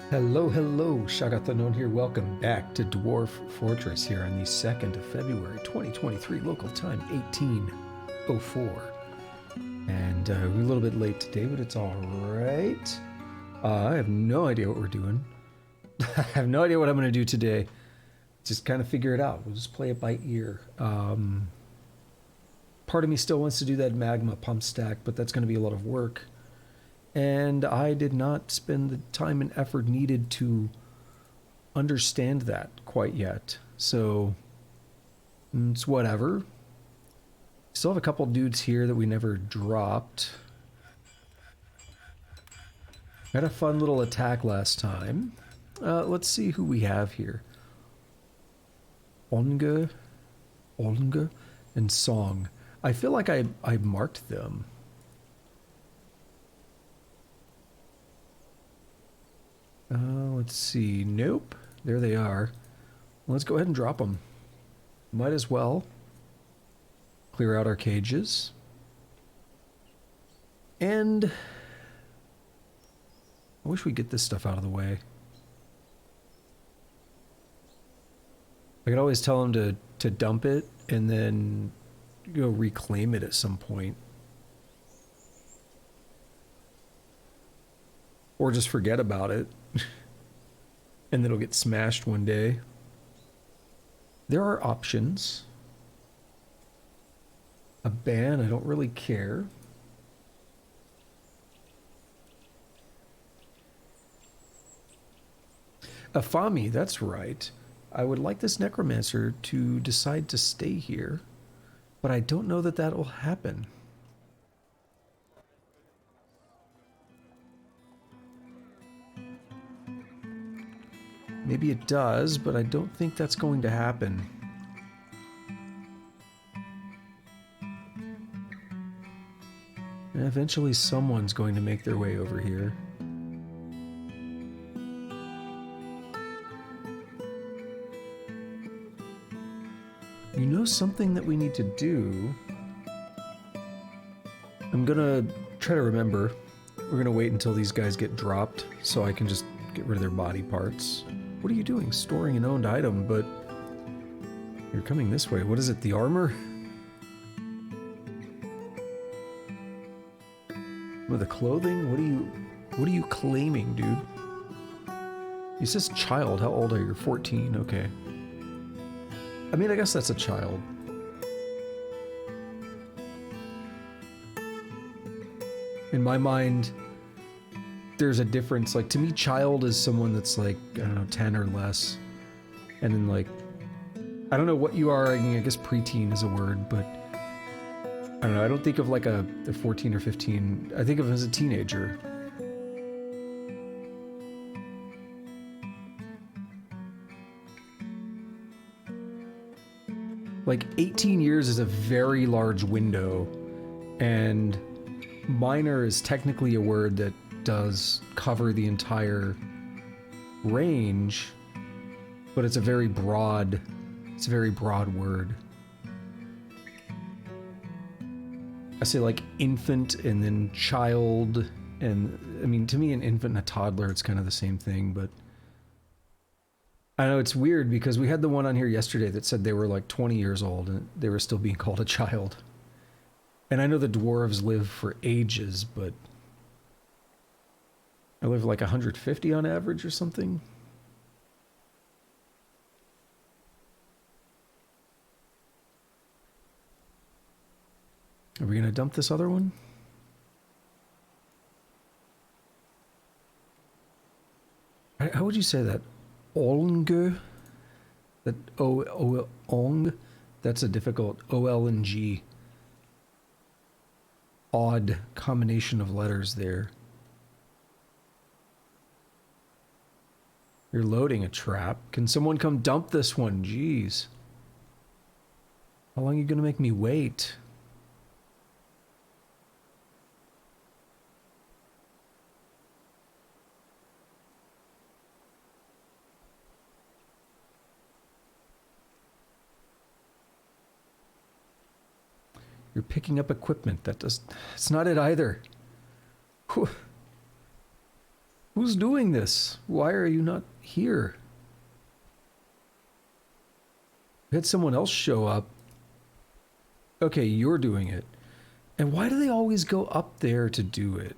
Hello, hello, Shagathanon here. Welcome back to Dwarf Fortress here on the 2nd of February 2023, local time 1804. And we're a little bit late today, but it's all right. I have no idea what we're doing. I have no idea what I'm going to do today. Just kind of figure it out. We'll just play it by ear. Part of me still wants to do that magma pump stack, but that's going to be a lot of work. And I did not spend the time and effort needed to understand that quite yet. So it's whatever. Still have a couple dudes here that we never dropped. Had a fun little attack last time. Let's see who we have here. Onge, and Song. I feel like I marked them. Let's see. Nope. There they are. Let's go ahead and drop them. Might as well clear out our cages. And I wish we'd get this stuff out of the way. I could always tell them to dump it and then go reclaim it at some point. Or just forget about it. And then it'll get smashed one day. There are options. A ban, I don't really care. Afami, that's right. I would like this necromancer to decide to stay here, but I don't know that that will happen. Maybe it does, but I don't think that's going to happen. And eventually someone's going to make their way over here. You know something that we need to do? I'm gonna try to remember. We're gonna wait until these guys get dropped so I can just get rid of their body parts. What are you doing? Storing an owned item, but you're coming this way. What is it, the armor? With the clothing? What are you claiming, dude? He says child. How old are you? 14, okay. I mean, I guess that's a child. In my mind, there's a difference. Like, to me, child is someone that's like, I don't know, 10 or less. And then like, I don't know what you are. I mean, I guess preteen is a word, but I don't know. I don't think of like a 14 or 15. I think of him as a teenager. Like 18 years is a very large window, and minor is technically a word that does cover the entire range, but it's a very broad word. I say like infant and then child, and I mean, to me, an infant and a toddler, it's kind of the same thing, but I know it's weird because we had the one on here yesterday that said they were like 20 years old and they were still being called a child. And I know the dwarves live for ages, but I live like 150 on average or something. Are we gonna dump this other one? How would you say that? Olnge? That Ong? That's a difficult O-L and G. Odd combination of letters there. You're loading a trap. Can someone come dump this one? Jeez. How long are you gonna make me wait? You're picking up equipment. That does... It's not it either. Whew. Who's doing this? Why are you not here? We had someone else show up. Okay, you're doing it. And why do they always go up there to do it?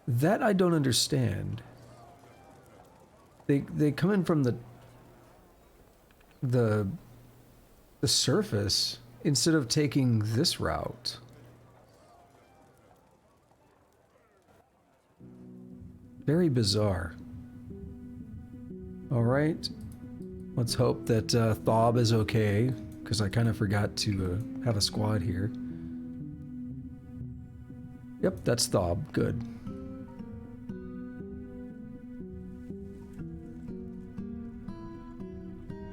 That I don't understand. They come in from the surface instead of taking this route. Very bizarre. All right. Let's hope that Thob is okay, because I kind of forgot to have a squad here. Yep, that's Thob. Good.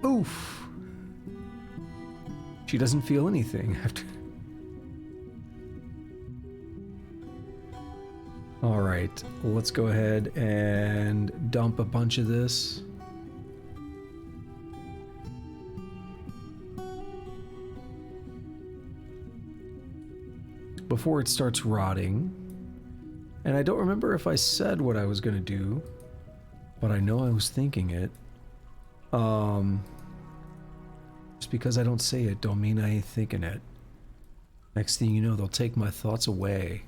Oof. She doesn't feel anything after. All right, let's go ahead and dump a bunch of this. Before it starts rotting. And I don't remember if I said what I was going to do, but I know I was thinking it. Just because I don't say it don't mean I ain't thinking it. Next thing you know, they'll take my thoughts away.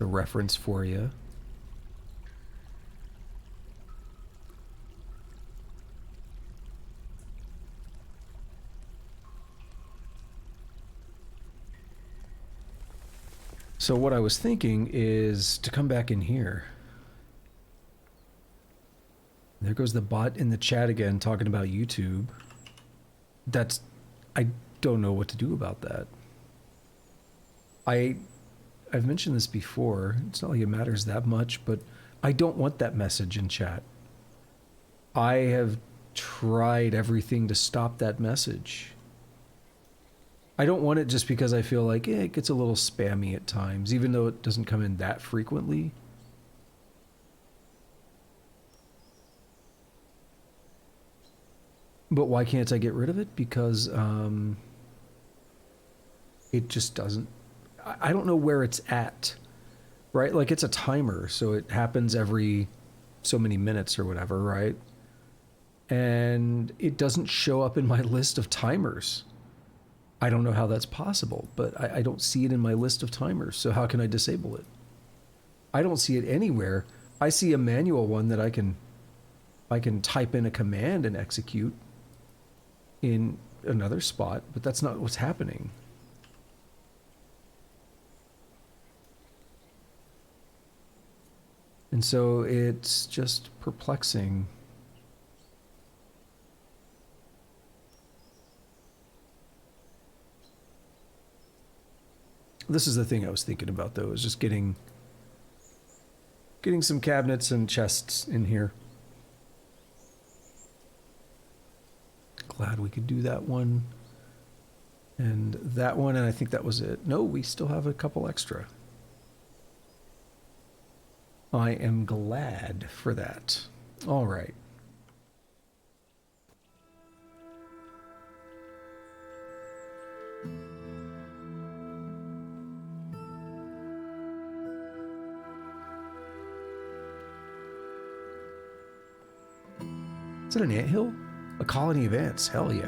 The reference for you. So what I was thinking is to come back in here. There goes the bot in the chat again talking about YouTube. I don't know what to do about that. I've mentioned this before. It's not like it matters that much, but I don't want that message in chat. I have tried everything to stop that message. I don't want it just because I feel like it gets a little spammy at times, even though it doesn't come in that frequently. But why can't I get rid of it? Because it just doesn't. I don't know where it's at, right? Like it's a timer, so it happens every so many minutes or whatever, right? And it doesn't show up in my list of timers. I don't know how that's possible, but I don't see it in my list of timers, so how can I disable it? I don't see it anywhere. I see a manual one that I can type in a command and execute in another spot, but that's not what's happening. And so it's just perplexing. This is the thing I was thinking about, though, is just getting some cabinets and chests in here. Glad we could do that one. And that one, and I think that was it. No, we still have a couple extra. I am glad for that. All right. Is it an anthill? A colony of ants, hell yeah.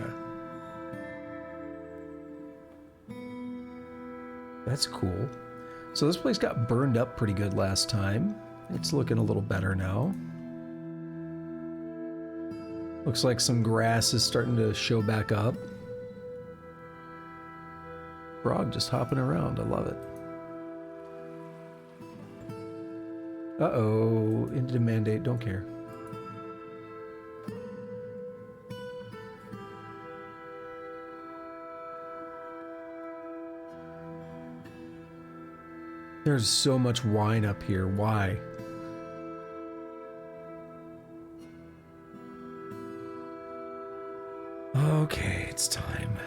That's cool. So this place got burned up pretty good last time. It's looking a little better now. Looks like some grass is starting to show back up. Frog just hopping around, I love it. Uh-oh, ended a mandate, don't care. There's so much wine up here. Why? Okay, it's time.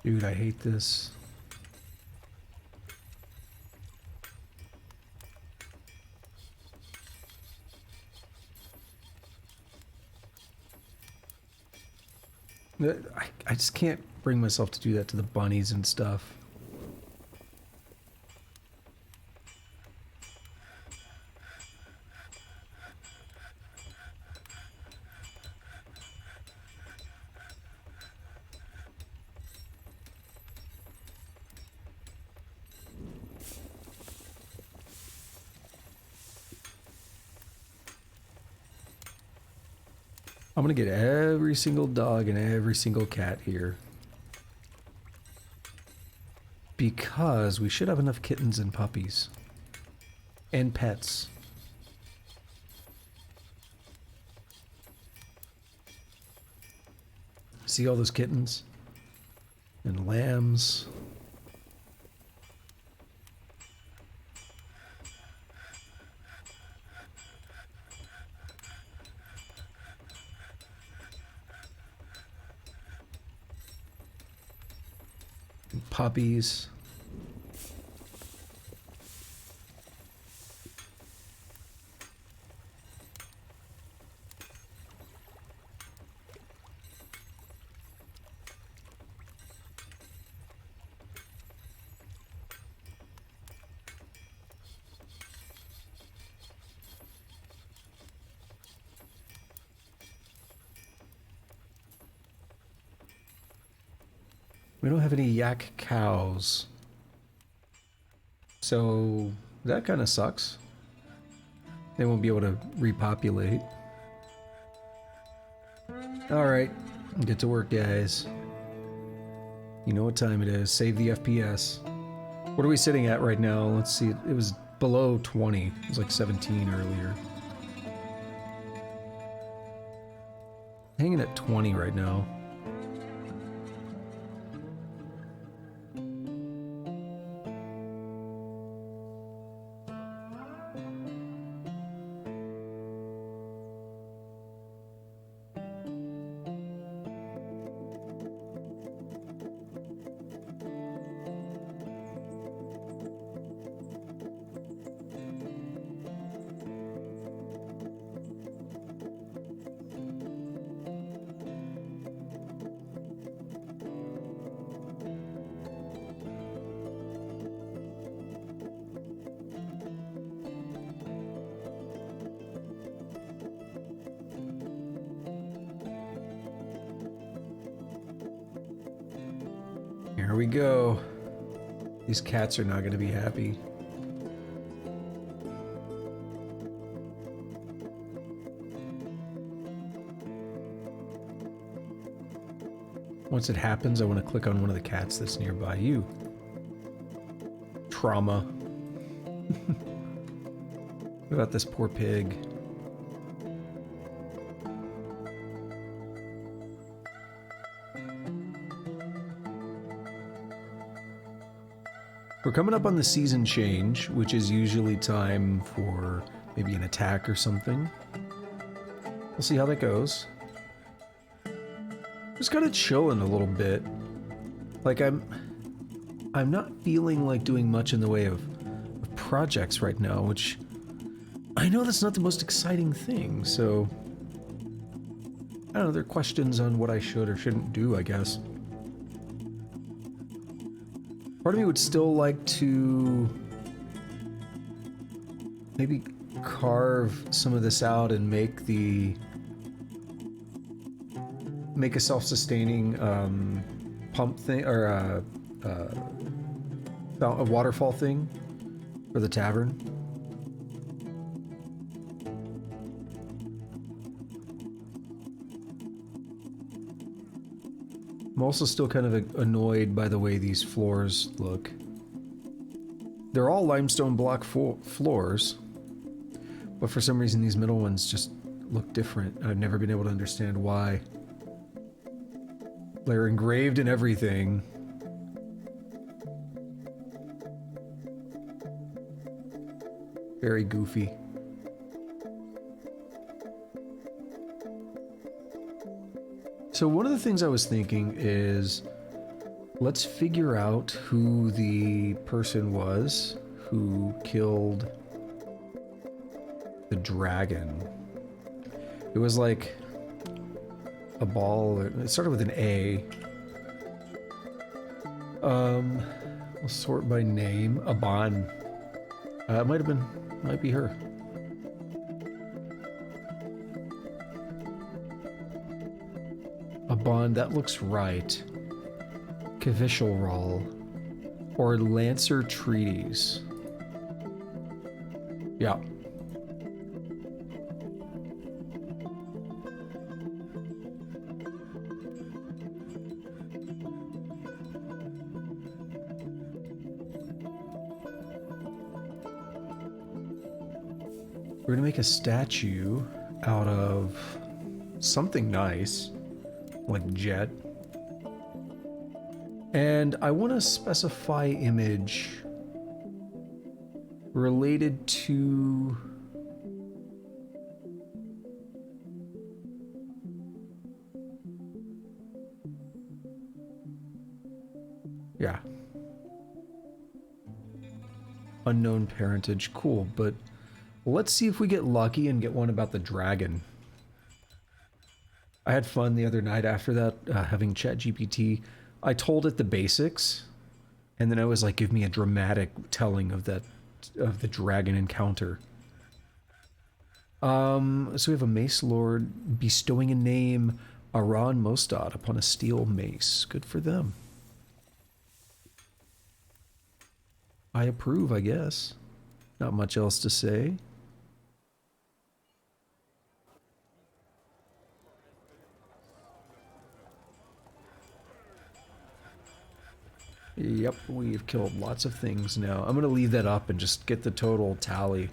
Dude, I hate this. I just can't bring myself to do that to the bunnies and stuff. I'm gonna get every single dog and every single cat here. Because we should have enough kittens and puppies. And pets. See all those kittens? And lambs. And puppies. We don't have any yak cows. So that kind of sucks. They won't be able to repopulate. Alright, get to work, guys. You know what time it is. Save the FPS. What are we sitting at right now? Let's see. It was below 20. It was like 17 earlier. Hanging at 20 right now. Here we go. These cats are not going to be happy. Once it happens, I want to click on one of the cats that's nearby. You. Trauma. What about this poor pig? We're coming up on the season change, which is usually time for maybe an attack or something. We'll see how that goes. Just kind of chilling a little bit. Like I'm not feeling like doing much in the way of projects right now, which I know that's not the most exciting thing, so I don't know, there are questions on what I should or shouldn't do, I guess. Part of me would still like to maybe carve some of this out and make a self-sustaining pump thing, or a waterfall thing for the tavern. I'm also still kind of annoyed by the way these floors look. They're all limestone block floors, but for some reason these middle ones just look different. I've never been able to understand why. They're engraved in everything. Very goofy. So one of the things I was thinking is Let's figure out who the person was who killed the dragon. It was like a ball. It started with an A. We'll sort by name. Aban. It might be her. Aban, that looks right. Kavishalral. Or Lancer Treaties. Yeah. We're gonna make a statue out of something nice, like jet. And I want to specify image related to... Yeah. Unknown parentage, cool, but let's see if we get lucky and get one about the dragon. I had fun the other night after that, having ChatGPT. I told it the basics, and then I was like, give me a dramatic telling of the dragon encounter. So we have a Mace Lord bestowing a name, Aran Mostad, upon a steel mace. Good for them. I approve, I guess. Not much else to say. Yep, we've killed lots of things now. I'm gonna leave that up and just get the total tally.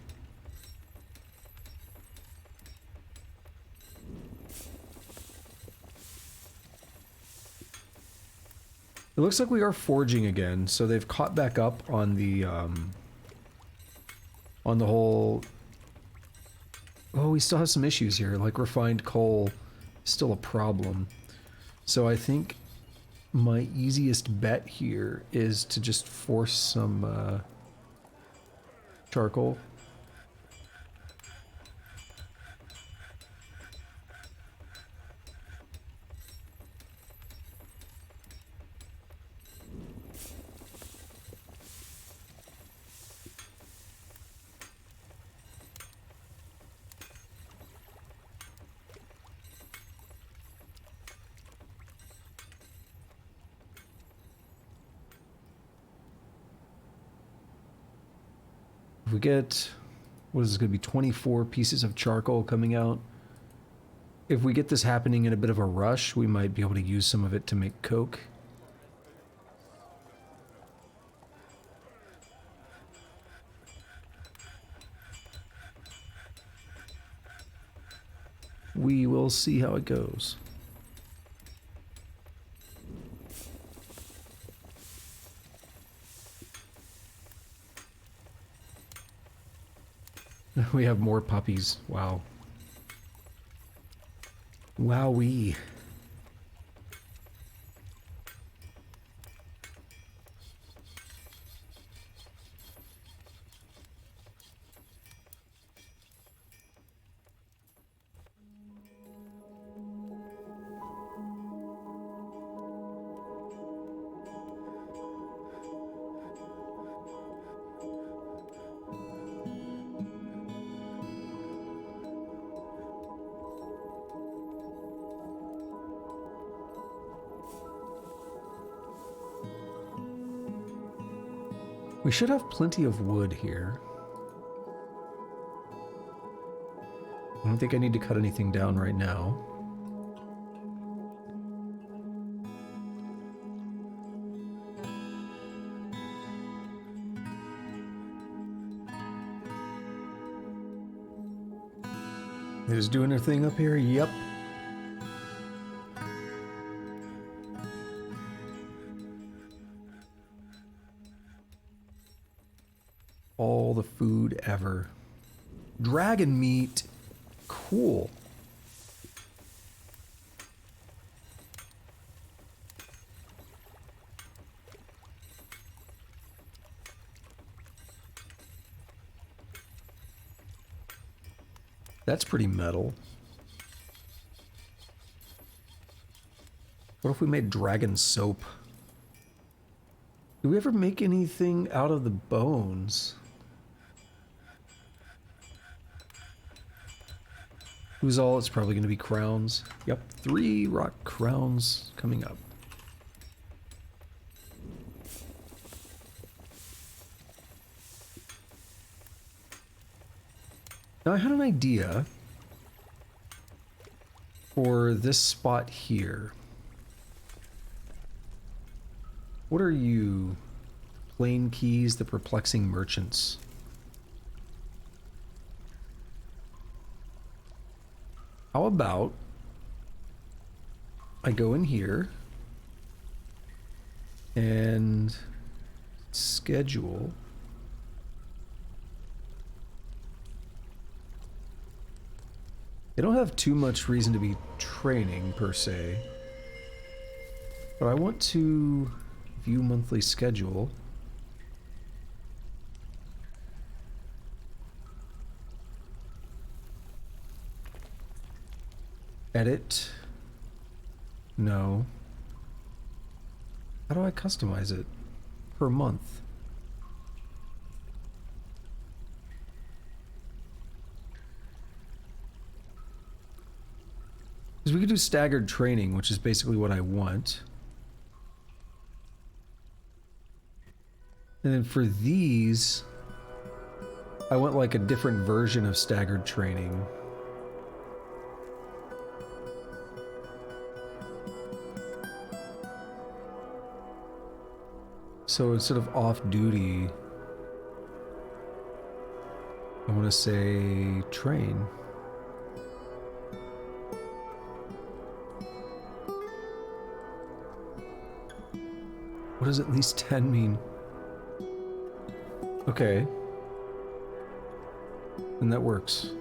It looks like we are forging again, so they've caught back up on the whole... Oh, we still have some issues here, like refined coal is still a problem. So I think my easiest bet here is to just force some charcoal. If we get, what is this going to be, 24 pieces of charcoal coming out? If we get this happening in a bit of a rush, we might be able to use some of it to make coke. We will see how it goes. We have more puppies. Wow. Wowee. We should have plenty of wood here. I don't think I need to cut anything down right now. It is doing their thing up here? Yep. All the food ever. Dragon meat. Cool. That's pretty metal. What if we made dragon soap? Do we ever make anything out of the bones? Who's all? It's probably going to be crowns. Yep, 3 rock crowns coming up. Now I had an idea for this spot here. What are you? Plain keys, the perplexing merchants. How about I go in here and schedule they don't have too much reason to be training per se, but I want to view monthly schedule. Edit. No. How do I customize it? Per month. Because we could do staggered training, which is basically what I want. And then for these, I want like a different version of staggered training. So instead of off-duty, I want to say train. What does at least 10 mean? Okay. And that works.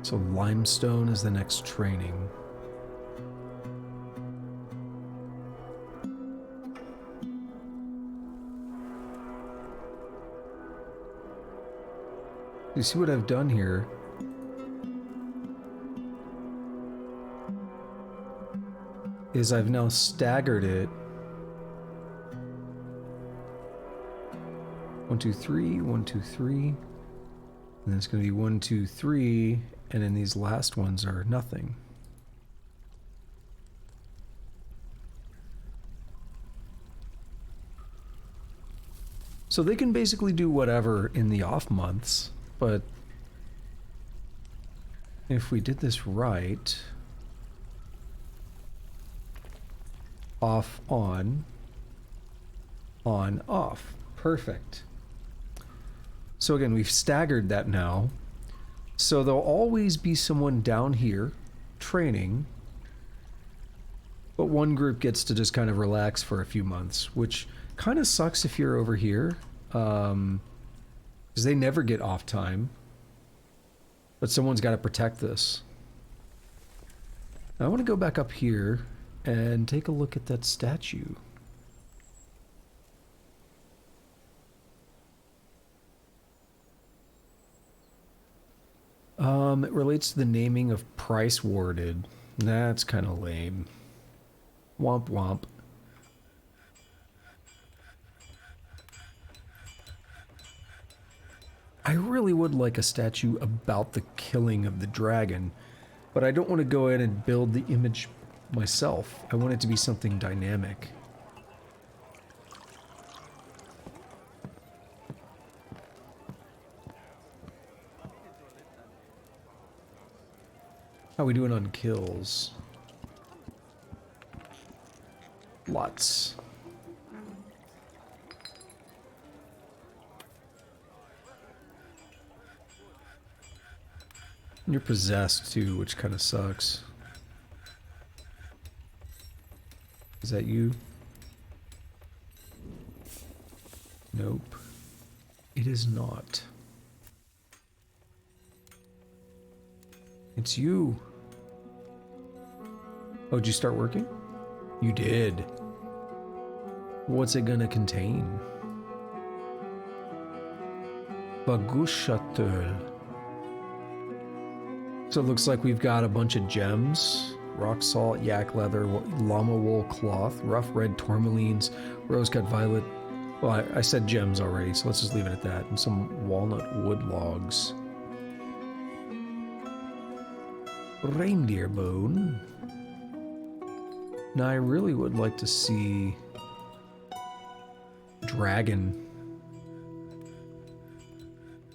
So limestone is the next training. You see what I've done here? Is I've now staggered it. 1, 2, 3, 1, 2, 3. And then it's going to be 1, 2, 3. And then these last ones are nothing. So they can basically do whatever in the off months, but if we did this right, off, on, off. Perfect. So again, we've staggered that now. So there'll always be someone down here training, but one group gets to just kind of relax for a few months, which kind of sucks if you're over here, because they never get off time, but someone's got to protect this. Now I want to go back up here and take a look at that statue. It relates to the naming of price warded. That's kind of lame. Womp womp. I really would like a statue about the killing of the dragon, but I don't want to go in and build the image myself. I want it to be something dynamic. How are we doing on kills? Lots. And you're possessed too, which kind of sucks. Is that you? Nope. It is not. It's you. Oh, did you start working? You did. What's it gonna contain? Bagushatul. So it looks like we've got a bunch of gems. Rock salt, yak leather, llama wool cloth, rough red tourmalines, rose-cut violet. Well, I said gems already, so let's just leave it at that. And some walnut wood logs. Reindeer bone. Now I really would like to see dragon.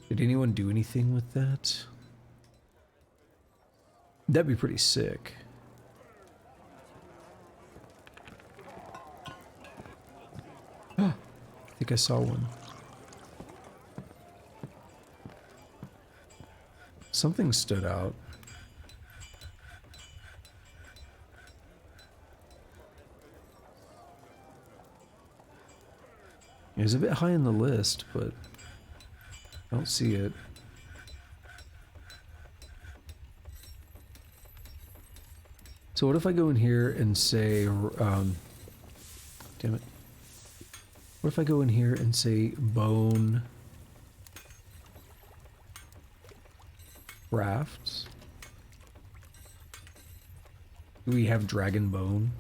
Did anyone do anything with that? That'd be pretty sick. I think I saw one. Something stood out. It was a bit high on the list, but I don't see it. So what if I go in here and say, damn it. What if I go in here and say bone crafts? Do we have dragon bone?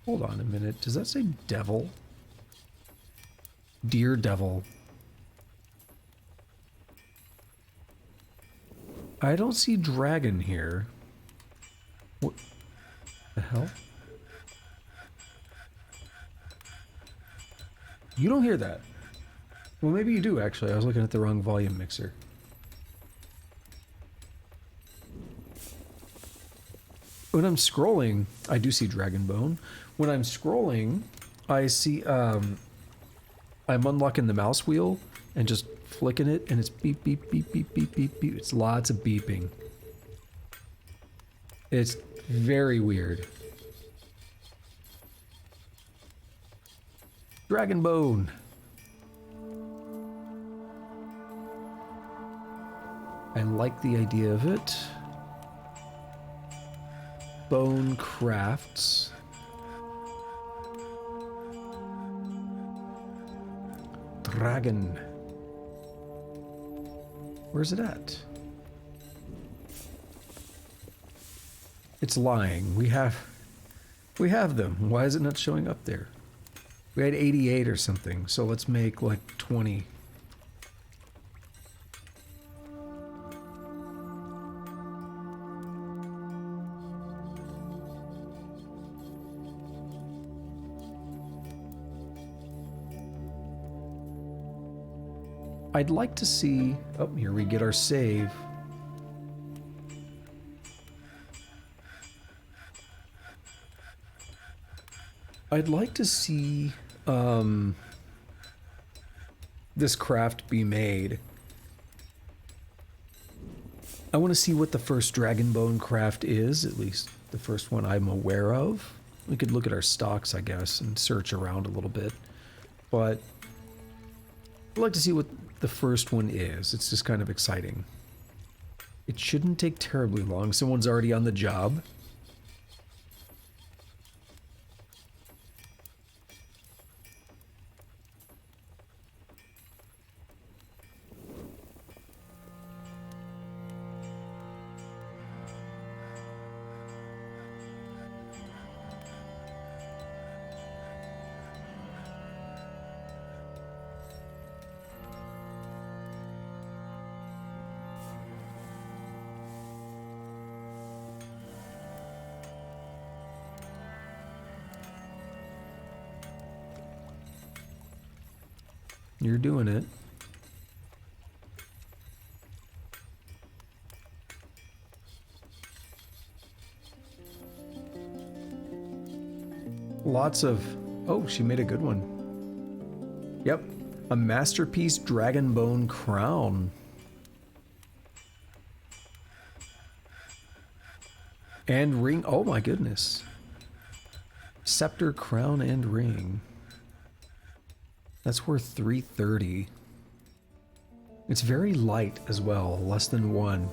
Hold on a minute. Does that say devil? Deer devil. I don't see dragon here. What the hell? You don't hear that. Well, maybe you do, actually. I was looking at the wrong volume mixer. When I'm scrolling, I do see dragon bone. When I'm scrolling, I see, I'm unlocking the mouse wheel and just flicking it, and it's beep, beep, beep, beep, beep, beep, beep. It's lots of beeping. It's very weird. Dragon bone. I like the idea of it. Bone crafts. Dragon. Where's it at? It's lying. We have them. Why is it not showing up there? We had 88 or something, so let's make like 20. I'd like to see... Oh, here we get our save. I'd like to see this craft be made. I want to see what the first dragon bone craft is, at least the first one I'm aware of. We could look at our stocks, I guess, and search around a little bit. But I'd like to see what the first one is. It's just kind of exciting. It shouldn't take terribly long. Someone's already on the job. You're doing it. Lots of... Oh, she made a good one. Yep. A masterpiece dragon bone crown. And ring... Oh my goodness. Scepter, crown, and ring. That's worth 330. It's very light as well, less than 1.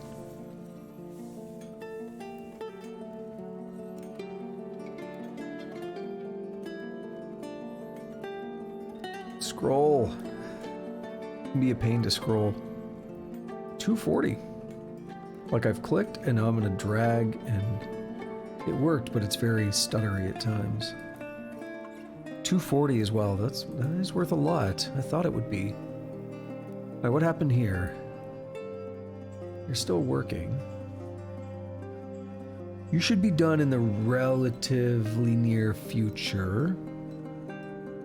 Scroll. It can be a pain to scroll. 240. Like I've clicked and now I'm gonna drag and it worked, but it's very stuttery at times. 240 as well. That is worth a lot. I thought it would be. Alright, what happened here? You're still working. You should be done in the relatively near future.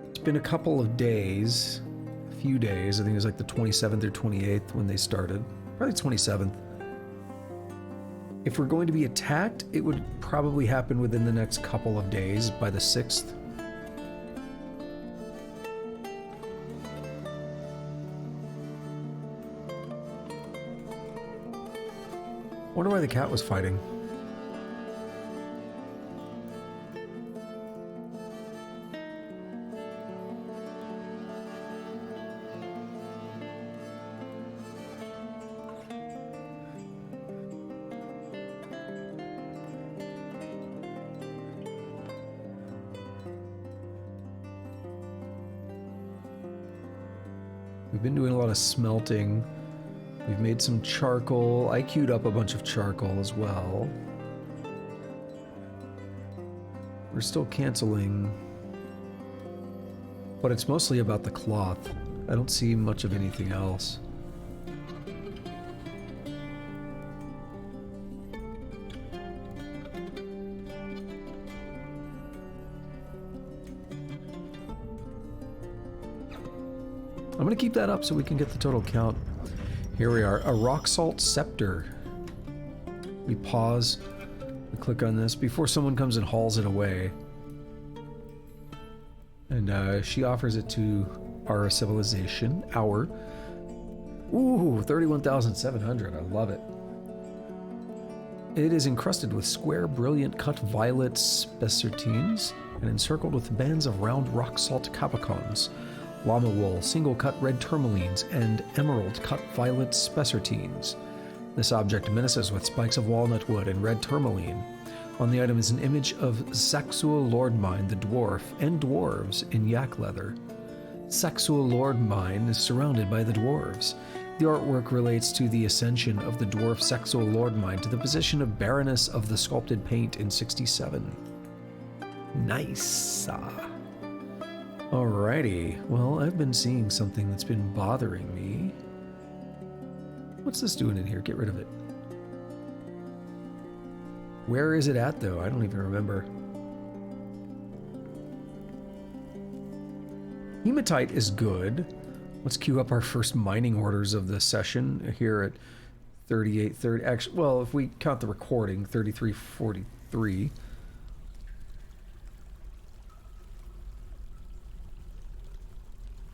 It's been a couple of days. A few days. I think it was like the 27th or 28th when they started. Probably 27th. If we're going to be attacked, it would probably happen within the next couple of days, by the 6th. Wonder why the cat was fighting. We've been doing a lot of smelting. We've made some charcoal. I queued up a bunch of charcoal as well. We're still canceling, but it's mostly about the cloth. I don't see much of anything else. I'm gonna keep that up so we can get the total count. Here we are, a rock salt scepter. We pause, we click on this before someone comes and hauls it away. And she offers it to our civilization, Ooh, 31,700, I love it. It is encrusted with square, brilliant cut violet spessartines and encircled with bands of round rock salt capicons. Llama wool, single-cut red tourmalines, and emerald-cut violet spessartines. This object menaces with spikes of walnut wood and red tourmaline. On the item is an image of Saxual Lordmine the Dwarf and dwarves in yak leather. Saxual Lordmine is surrounded by the dwarves. The artwork relates to the ascension of the dwarf Saxual Lordmine to the position of Baroness of the Sculpted Paint in 67. Nice. Alrighty, well, I've been seeing something that's been bothering me. What's this doing in here? Get rid of it. Where is it at, though? I don't even remember. Hematite is good. Let's queue up our first mining orders of the session here at 3830. Actually, well, if we count the recording, 3343.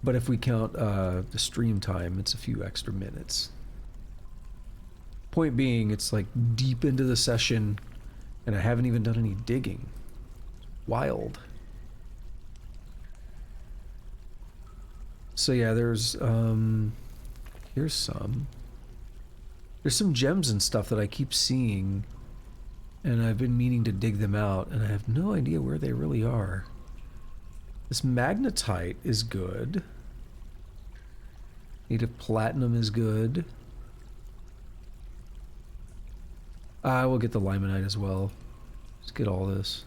But if we count the stream time, it's a few extra minutes. Point being, it's like deep into the session, and I haven't even done any digging. Wild. So yeah, there's here's some. There's some gems and stuff that I keep seeing, and I've been meaning to dig them out, and I have no idea where they really are. This magnetite is good. Native platinum is good. We'll get the limonite as well. Let's get all this.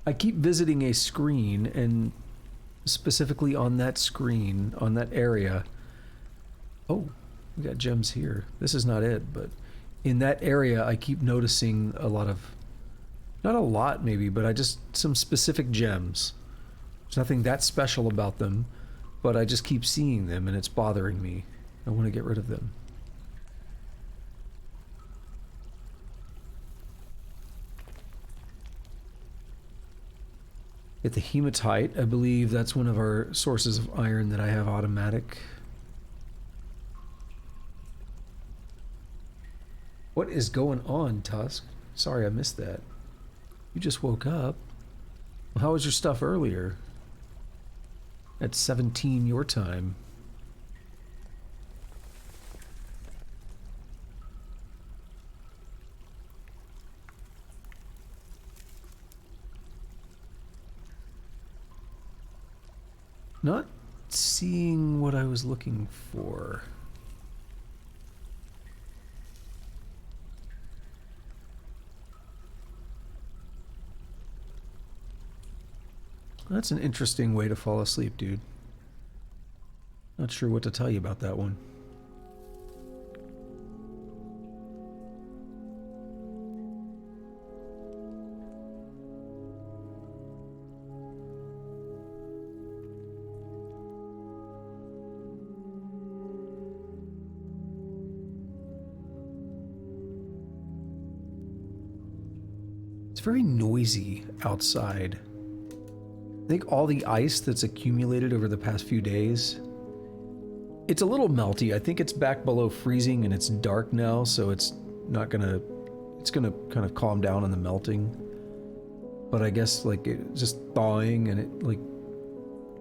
I keep visiting a screen, and specifically on that screen, on that area. Oh, we got gems here. This is not it, but in that area I keep noticing a lot of, not a lot maybe, but some specific gems. There's nothing that special about them, but I just keep seeing them and it's bothering me. I want to get rid of them. Get the hematite. I believe that's one of our sources of iron that I have automatic. What is going on, Tusk? Sorry, I missed that. You just woke up. Well, how was your stuff earlier? At 17 your time. Not seeing what I was looking for. That's an interesting way to fall asleep, dude. Not sure what to tell you about that one. It's very noisy outside. I think all the ice that's accumulated over the past few days, it's a little melty. I think it's back below freezing and it's dark now, so it's not gonna, it's gonna kind of calm down on the melting. But I guess like it's just thawing, and it like,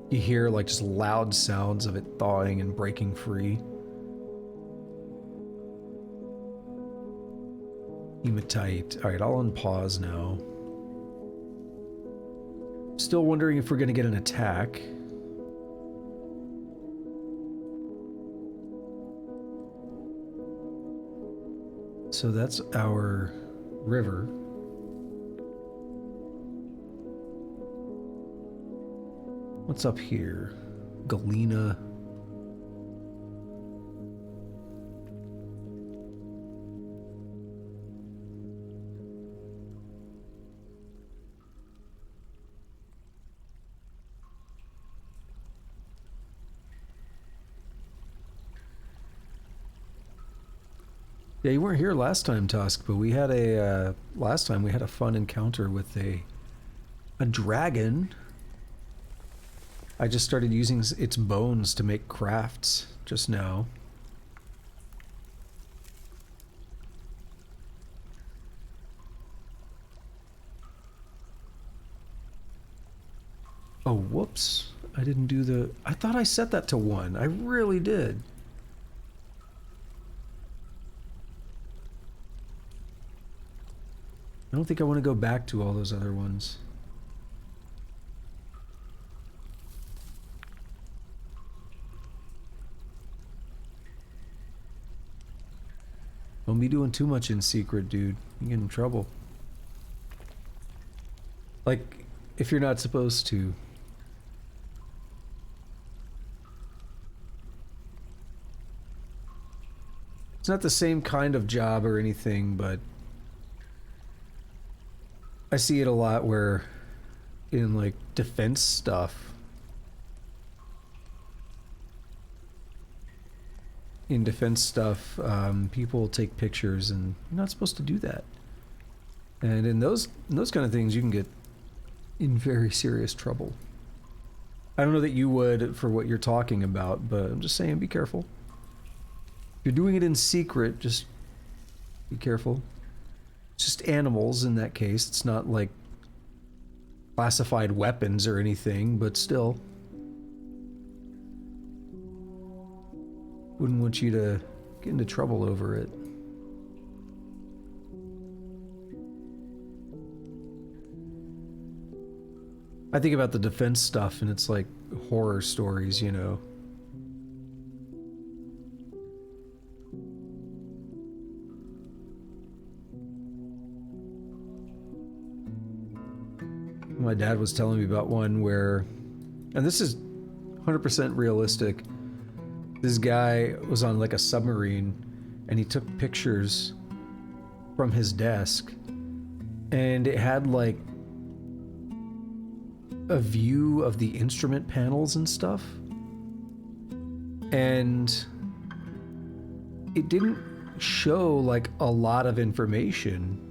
you hear like just loud sounds of it thawing and breaking free. Hematite. Alright, I'll unpause now. Still wondering if we're gonna get an attack. So that's our river. What's up here? Galena. Yeah, you weren't here last time, Tusk, but we had a, last time we had a fun encounter with a dragon. I just started using its bones to make crafts just now. Oh, whoops. I didn't do the... I thought I set that to 1. I really did. I don't think I want to go back to all those other ones. Don't be doing too much in secret, dude. You get in trouble. Like, if you're not supposed to. It's not the same kind of job or anything, but I see it a lot where in like defense stuff, people take pictures, and you're not supposed to do that. And in those kind of things, you can get in very serious trouble. I don't know that you would for what you're talking about, but I'm just saying, be careful. If you're doing it in secret, just be careful. It's just animals in that case. It's not like classified weapons or anything, but still. Wouldn't want you to get into trouble over it. I think about the defense stuff, and it's like horror stories, you know. My dad was telling me about one where, and this is 100% realistic, this guy was on like a submarine and he took pictures from his desk, and it had like a view of the instrument panels and stuff, and it didn't show like a lot of information,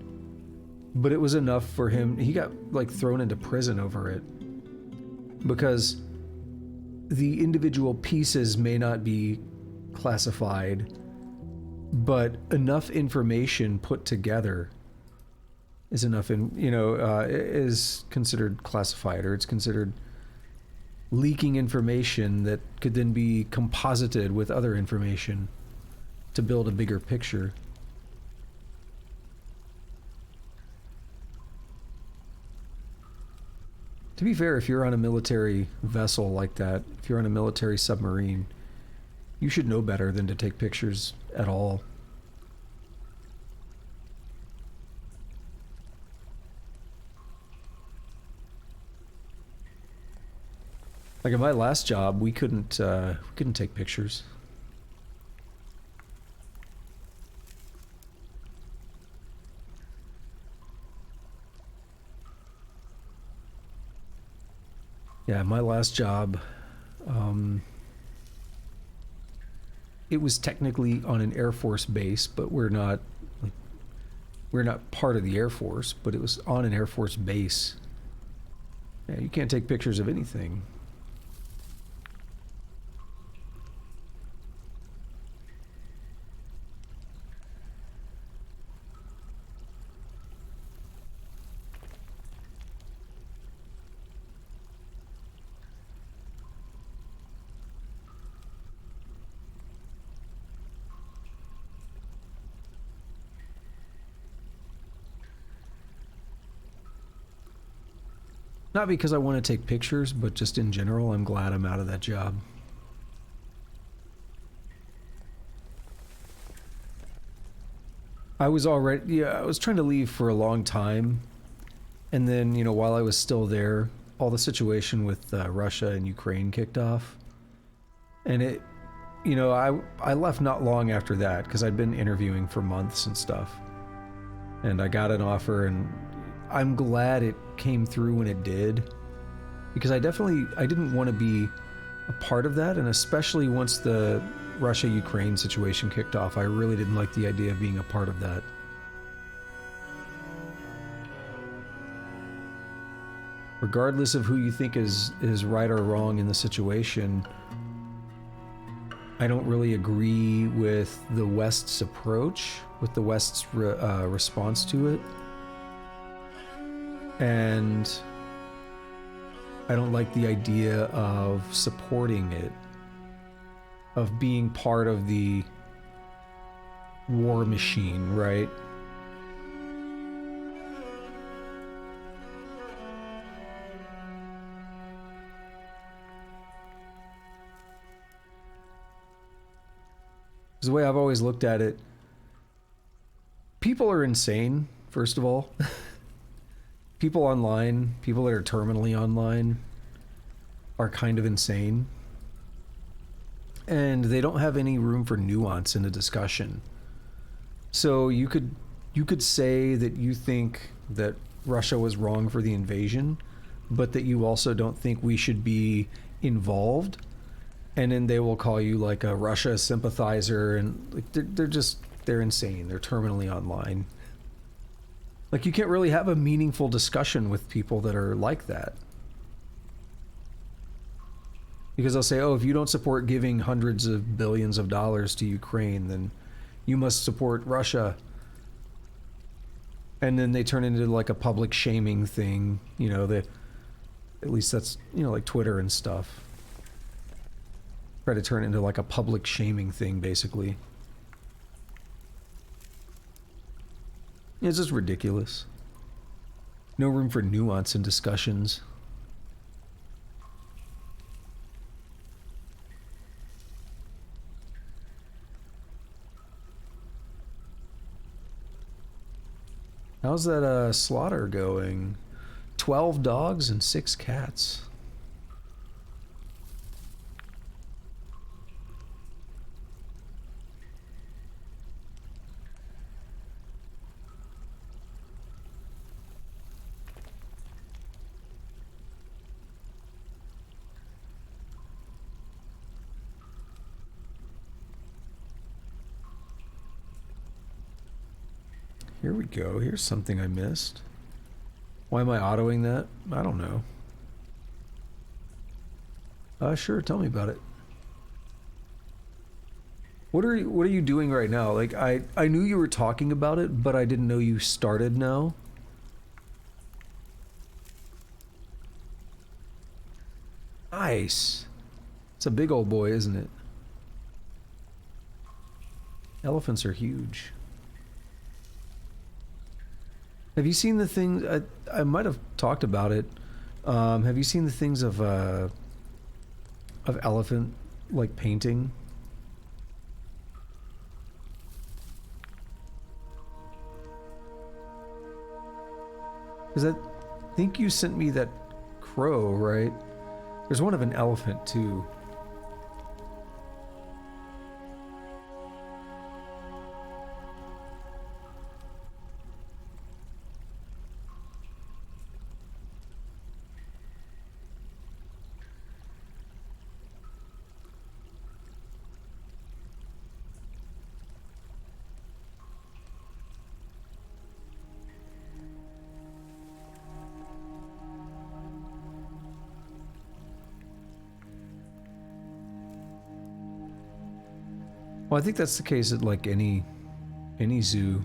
but it was enough for him. He got like thrown into prison over it. because the individual pieces may not be classified, but enough information put together is enough is considered classified, or it's considered leaking information that could then be composited with other information to build a bigger picture. To be fair, if you're on a military vessel like that, if you're on a military submarine, you should know better than to take pictures at all. Like at my last job, we couldn't take pictures. Yeah, my last job, it was technically on an Air Force base, but we're not part of the Air Force, but it was on an Air Force base. Yeah, you can't take pictures of anything. Not because I want to take pictures, but just in general, I'm glad I'm out of that job. I was trying to leave for a long time. And then, while I was still there, all the situation with Russia and Ukraine kicked off. And I left not long after that because I'd been interviewing for months and stuff. And I got an offer, and I'm glad it came through when it did, because I didn't want to be a part of that, and especially once the Russia-Ukraine situation kicked off, I really didn't like the idea of being a part of that. Regardless of who you think is right or wrong in the situation, I don't really agree with the West's approach, with the West's response to it. And I don't like the idea of supporting it, of being part of the war machine, right? Because the way I've always looked at it, people are insane, first of all. People online, people that are terminally online, are kind of insane. And they don't have any room for nuance in a discussion. So you could say that you think that Russia was wrong for the invasion, but that you also don't think we should be involved. And then they will call you like a Russia sympathizer, and like they're insane. They're terminally online. Like, you can't really have a meaningful discussion with people that are like that. Because they'll say, oh, if you don't support giving hundreds of billions of dollars to Ukraine, then you must support Russia. And then they turn into like a public shaming thing, at least that's, like Twitter and stuff. Try to turn it into like a public shaming thing, basically. It's just ridiculous. No room for nuance in discussions. How's that slaughter going? 12 dogs and 6 cats. Here we go. Here's something I missed. Why am I autoing that? I don't know. Sure, tell me about it. What are you doing right now? Like I knew you were talking about it, but I didn't know you started now. Nice. It's a big old boy, isn't it? Elephants are huge. Have you seen the things? I might have talked about it. Have you seen the things of elephant like painting? Because I think you sent me that crow, right? There's one of an elephant too. Well, I think that's the case at like any zoo.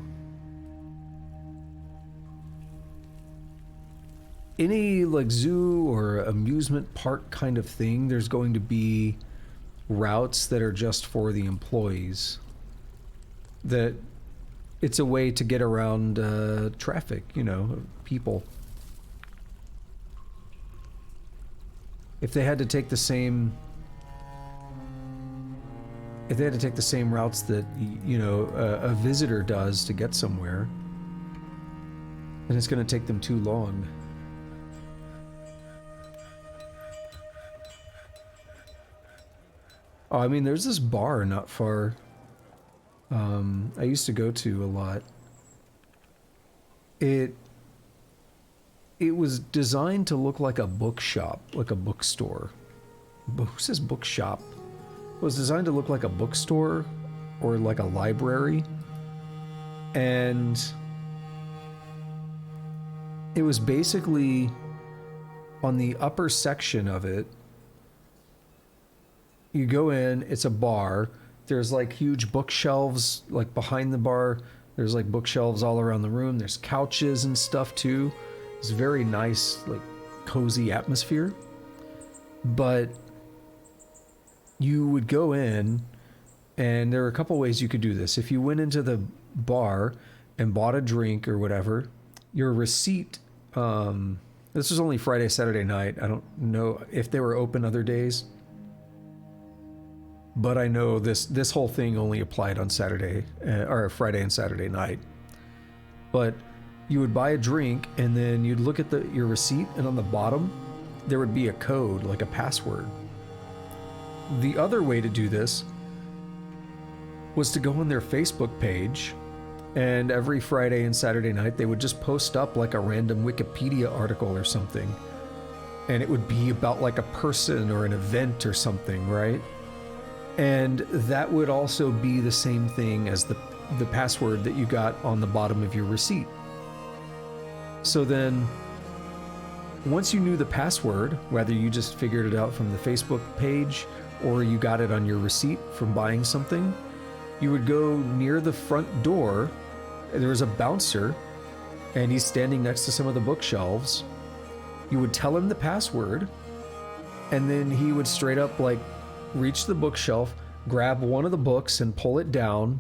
Any like zoo or amusement park kind of thing, there's going to be routes that are just for the employees. That it's a way to get around traffic, you know, people. If they had to take the same routes that you know a visitor does to get somewhere, then it's going to take them too long. Oh, I mean, there's this bar not far. I used to go to a lot. It was designed to look like a bookshop, like a bookstore. Who says bookshop? It was designed to look like a bookstore or like a library. And it was basically on the upper section of it. You go in, it's a bar. There's like huge bookshelves like behind the bar. There's like bookshelves all around the room. There's couches and stuff too. It's very nice, like cozy atmosphere. But you would go in, and there are a couple ways you could do this. If you went into the bar and bought a drink or whatever, your receipt, this was only Friday, Saturday night. I don't know if they were open other days. But I know this whole thing only applied on Saturday, or Friday and Saturday night. But you would buy a drink, and then you'd look at your receipt, and on the bottom, there would be a code, like a password. The other way to do this was to go on their Facebook page, and every Friday and Saturday night, they would just post up like a random Wikipedia article or something. And it would be about like a person or an event or something, right? And that would also be the same thing as the password that you got on the bottom of your receipt. So then, once you knew the password, whether you just figured it out from the Facebook page or you got it on your receipt from buying something, you would go near the front door. There was a bouncer, and he's standing next to some of the bookshelves. You would tell him the password, and then he would straight up like reach the bookshelf, grab one of the books and pull it down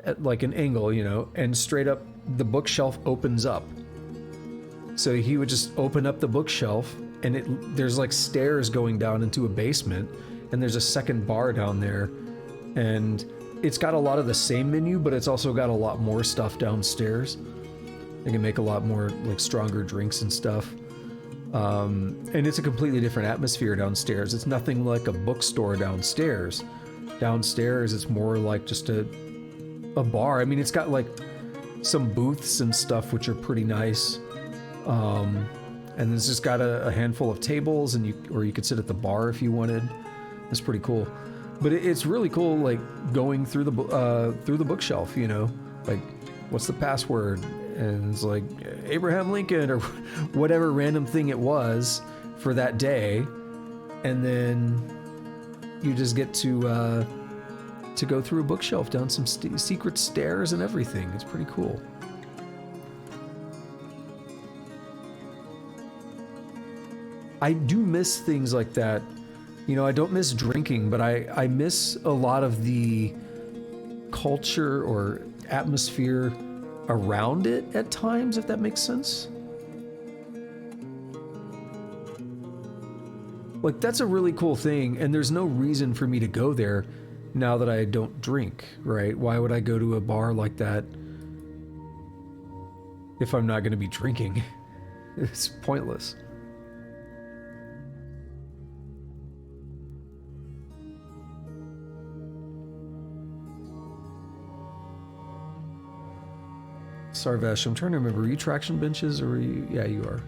at like an angle, you know, and straight up the bookshelf opens up. So he would just open up the bookshelf, and there's like stairs going down into a basement, and there's a second bar down there, and it's got a lot of the same menu, but it's also got a lot more stuff downstairs. They can make a lot more like stronger drinks and stuff. And it's a completely different atmosphere downstairs. It's nothing like a bookstore downstairs. Downstairs, it's more like just a bar. I mean, it's got like some booths and stuff, which are pretty nice. And it's just got a handful of tables, and you could sit at the bar if you wanted. It's pretty cool. But it's really cool, like going through the bookshelf. You know, like what's the password? And it's like Abraham Lincoln or whatever random thing it was for that day. and then you just get to go through a bookshelf down some secret stairs and everything. It's pretty cool. I do miss things like that. You know, I don't miss drinking, but I miss a lot of the culture or atmosphere around it at times, if that makes sense. Like, that's a really cool thing, and there's no reason for me to go there now that I don't drink, right? Why would I go to a bar like that if I'm not going to be drinking? It's pointless. Sarvesh, I'm trying to remember, are you traction benches or are you... Yeah, you are.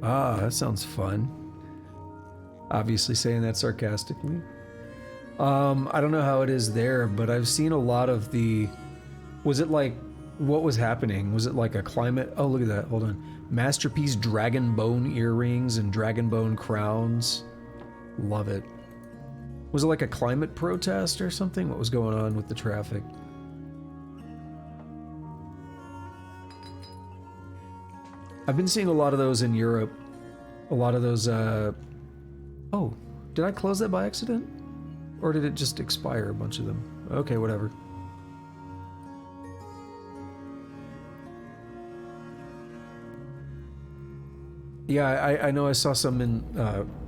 Ah, that sounds fun. Obviously saying that sarcastically. I don't know how it is there, but I've seen a lot of the... Was it like... What was happening? Was it like a climate... Oh, look at that. Hold on. Masterpiece dragon bone earrings and dragon bone crowns. Love it. Was it like a climate protest or something? What was going on with the traffic? I've been seeing a lot of those in Europe. A lot of those, Oh, did I close that by accident? Or did it just expire, a bunch of them? Okay, whatever. Yeah, I know I saw some in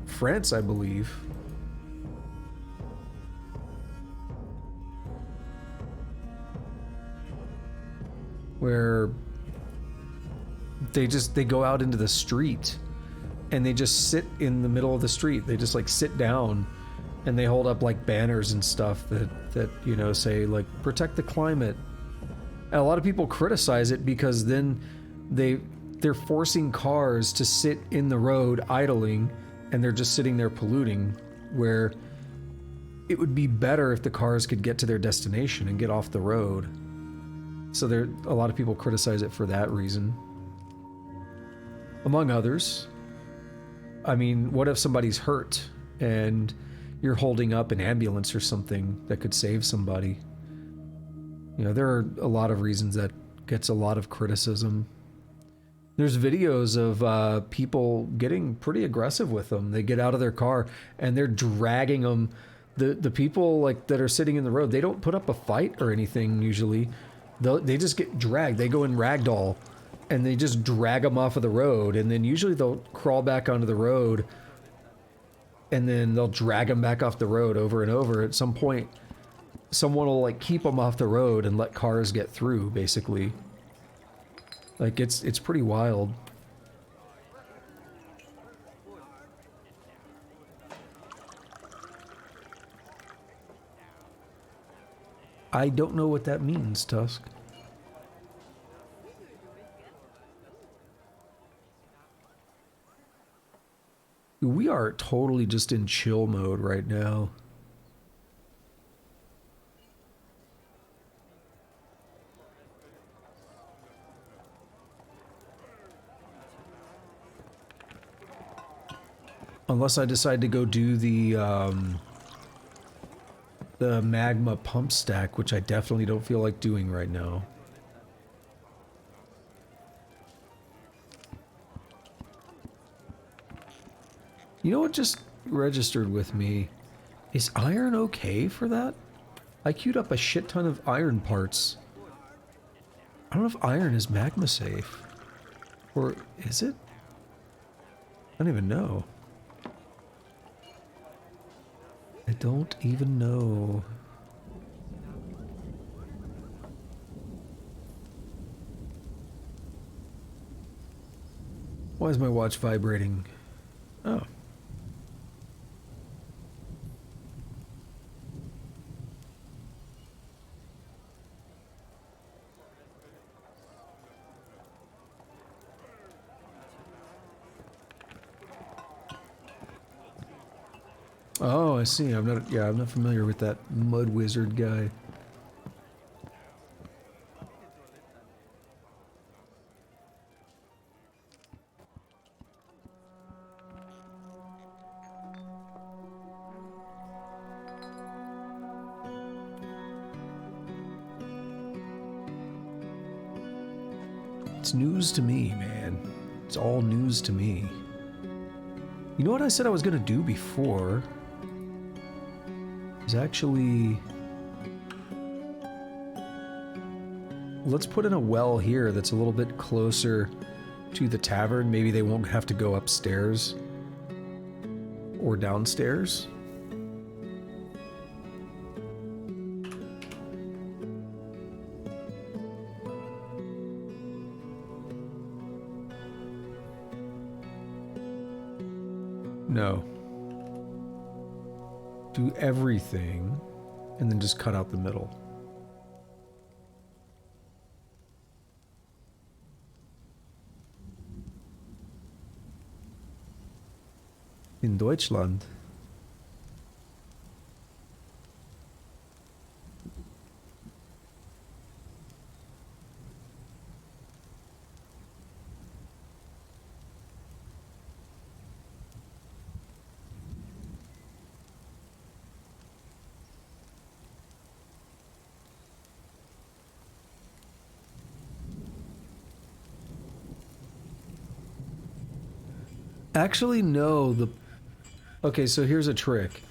France, I believe. Where they go out into the street and they just sit in the middle of the street. They just like sit down and they hold up like banners and stuff that you know, say like protect the climate. And a lot of people criticize it because then they're forcing cars to sit in the road idling, and they're just sitting there polluting, where it would be better if the cars could get to their destination and get off the road. So a lot of people criticize it for that reason, among others. I mean, what if somebody's hurt and you're holding up an ambulance or something that could save somebody? You know, there are a lot of reasons that gets a lot of criticism. There's videos of people getting pretty aggressive with them. They get out of their car and they're dragging them. The people like that are sitting in the road, they don't put up a fight or anything usually. They just get dragged. They go in ragdoll and they just drag them off of the road, and then usually they'll crawl back onto the road and then they'll drag them back off the road over and over. At some point, someone will like keep them off the road and let cars get through, basically. Like, it's pretty wild. I don't know what that means, Tusk. We are totally just in chill mode right now. Unless I decide to go do the magma pump stack, which I definitely don't feel like doing right now. You know what just registered with me? Is iron okay for that? I queued up a shit ton of iron parts. I don't know if iron is magma safe. Or is it? I don't even know. I don't even know. Why is my watch vibrating? Oh. Oh, I see. I'm not familiar with that mud wizard guy. It's news to me, man. It's all news to me. You know what I said I was gonna do before? Is actually... Let's put in a well here that's a little bit closer to the tavern. Maybe they won't have to go upstairs or downstairs. No. Do everything and then just cut out the middle. In Deutschland. Actually, no, okay, so here's a trick.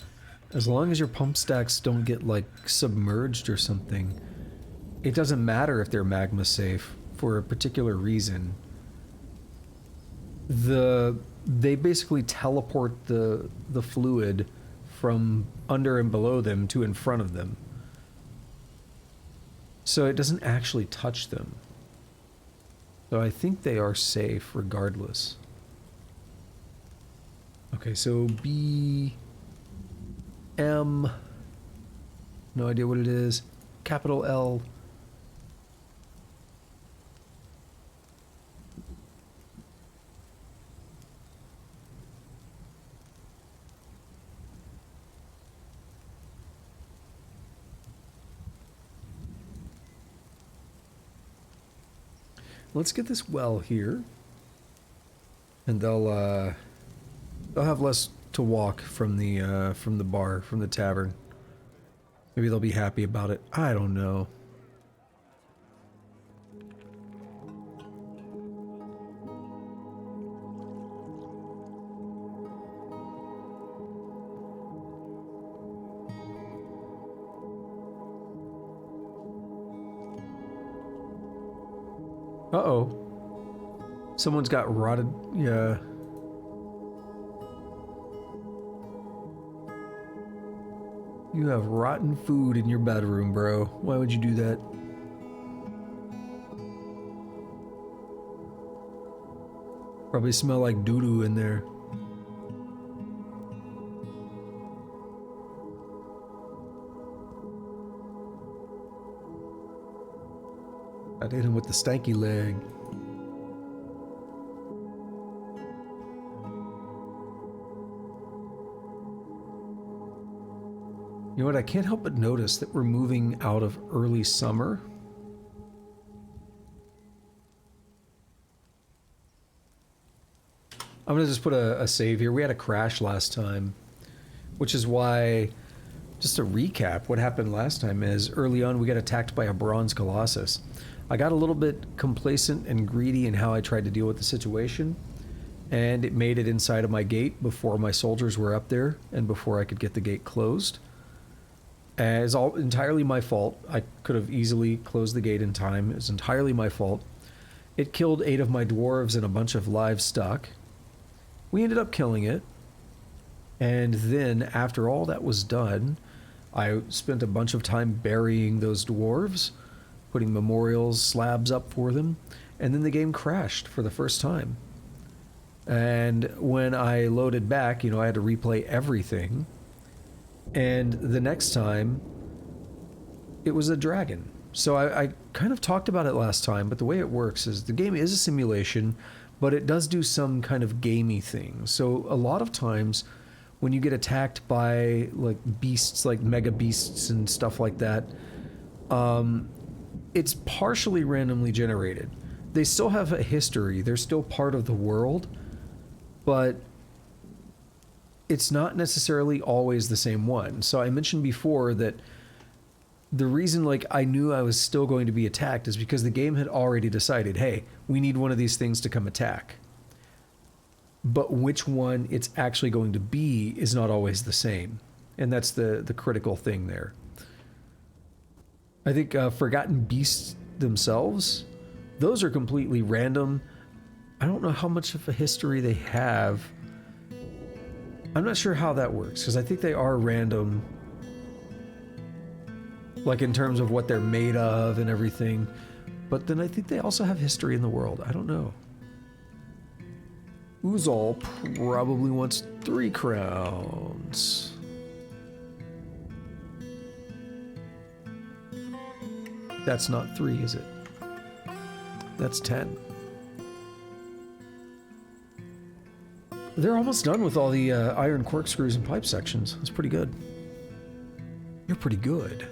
As long as your pump stacks don't get, like, submerged or something, it doesn't matter if they're magma safe for a particular reason. They basically teleport the fluid from under and below them to in front of them. So it doesn't actually touch them. So I think they are safe regardless. Okay, so B, M, no idea what it is, capital L. Let's get this well here, and they'll have less to walk from the bar, from the tavern. Maybe they'll be happy about it. I don't know. Uh-oh. Someone's got rotted, yeah. You have rotten food in your bedroom, bro. Why would you do that? Probably smell like doo-doo in there. I hit him with the stanky leg. You know what, I can't help but notice that we're moving out of early summer. I'm gonna just put a save here. We had a crash last time, which is why, just to recap, what happened last time is early on we got attacked by a bronze colossus. I got a little bit complacent and greedy in how I tried to deal with the situation, and it made it inside of my gate before my soldiers were up there and before I could get the gate closed. It's all entirely my fault. I could have easily closed the gate in time. It's entirely my fault. It killed 8 of my dwarves and a bunch of livestock. We ended up killing it. And then, after all that was done, I spent a bunch of time burying those dwarves, putting memorials, slabs up for them, and then the game crashed for the first time. And when I loaded back, you know, I had to replay everything. And the next time, it was a dragon. So I kind of talked about it last time, but the way it works is the game is a simulation, but it does do some kind of gamey thing. So a lot of times, when you get attacked by like beasts, like mega beasts and stuff like that, it's partially randomly generated. They still have a history. They're still part of the world, but it's not necessarily always the same one. So I mentioned before that the reason like I knew I was still going to be attacked is because the game had already decided, hey, we need one of these things to come attack. But which one it's actually going to be is not always the same. And that's the critical thing there. I think Forgotten Beasts themselves, those are completely random. I don't know how much of a history they have. I'm not sure how that works, because I think they are random. Like in terms of what they're made of and everything. But then I think they also have history in the world. I don't know. Uzal probably wants 3 crowns. That's not 3, is it? That's 10. They're almost done with all the iron corkscrews and pipe sections. That's pretty good. You're pretty good.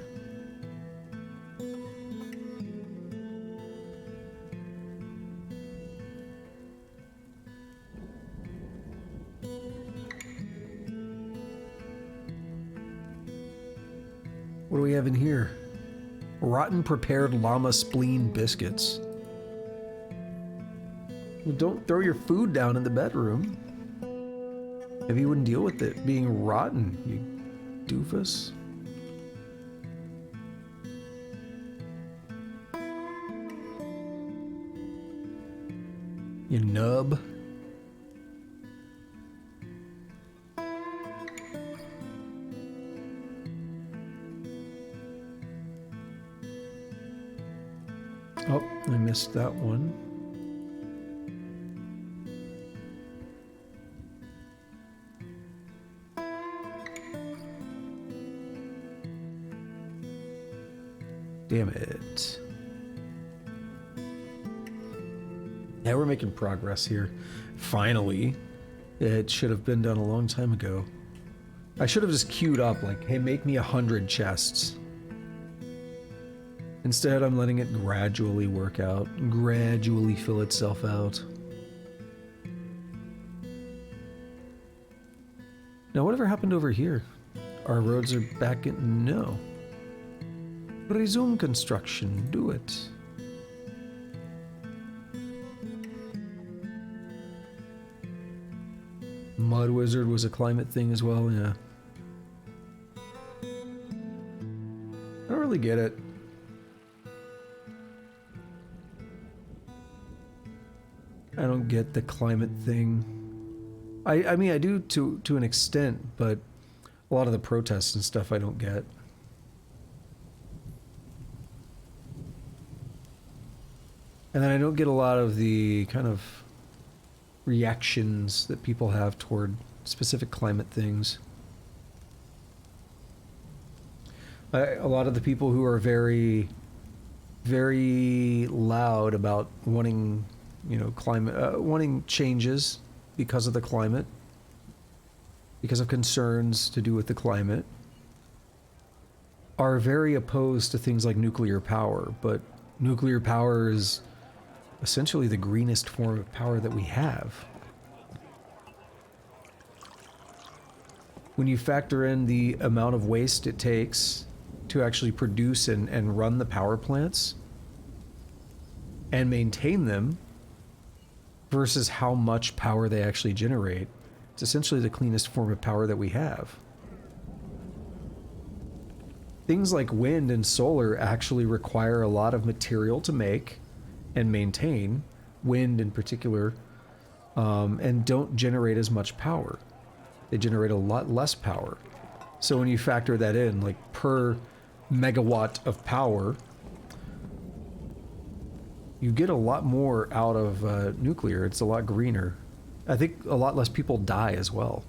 What do we have in here? Rotten prepared llama spleen biscuits. Well, don't throw your food down in the bedroom. Maybe you wouldn't deal with it being rotten, you doofus. You nub. Oh, I missed that one. Damn it. Yeah, we're making progress here. Finally. It should have been done a long time ago. I should have just queued up like, hey, make me 100 chests. Instead, I'm letting it gradually work out, gradually fill itself out. Now, whatever happened over here? Our roads are back in... No. Resume construction. Do it. Mud Wizard was a climate thing as well, yeah. I don't really get it. I don't get the climate thing. I mean, I do to an extent, but a lot of the protests and stuff I don't get. And then I don't get a lot of the kind of reactions that people have toward specific climate things. A lot of the people who are very, very loud about wanting, you know, climate, wanting changes because of the climate, because of concerns to do with the climate, are very opposed to things like nuclear power. But nuclear power is essentially the greenest form of power that we have. When you factor in the amount of waste it takes to actually produce and run the power plants and maintain them versus how much power they actually generate, it's essentially the cleanest form of power that we have. Things like wind and solar actually require a lot of material to make and maintain, wind in particular, and don't generate as much power. They generate a lot less power. So when you factor that in, like per megawatt of power, you get a lot more out of nuclear. It's a lot greener. I think a lot less people die as well.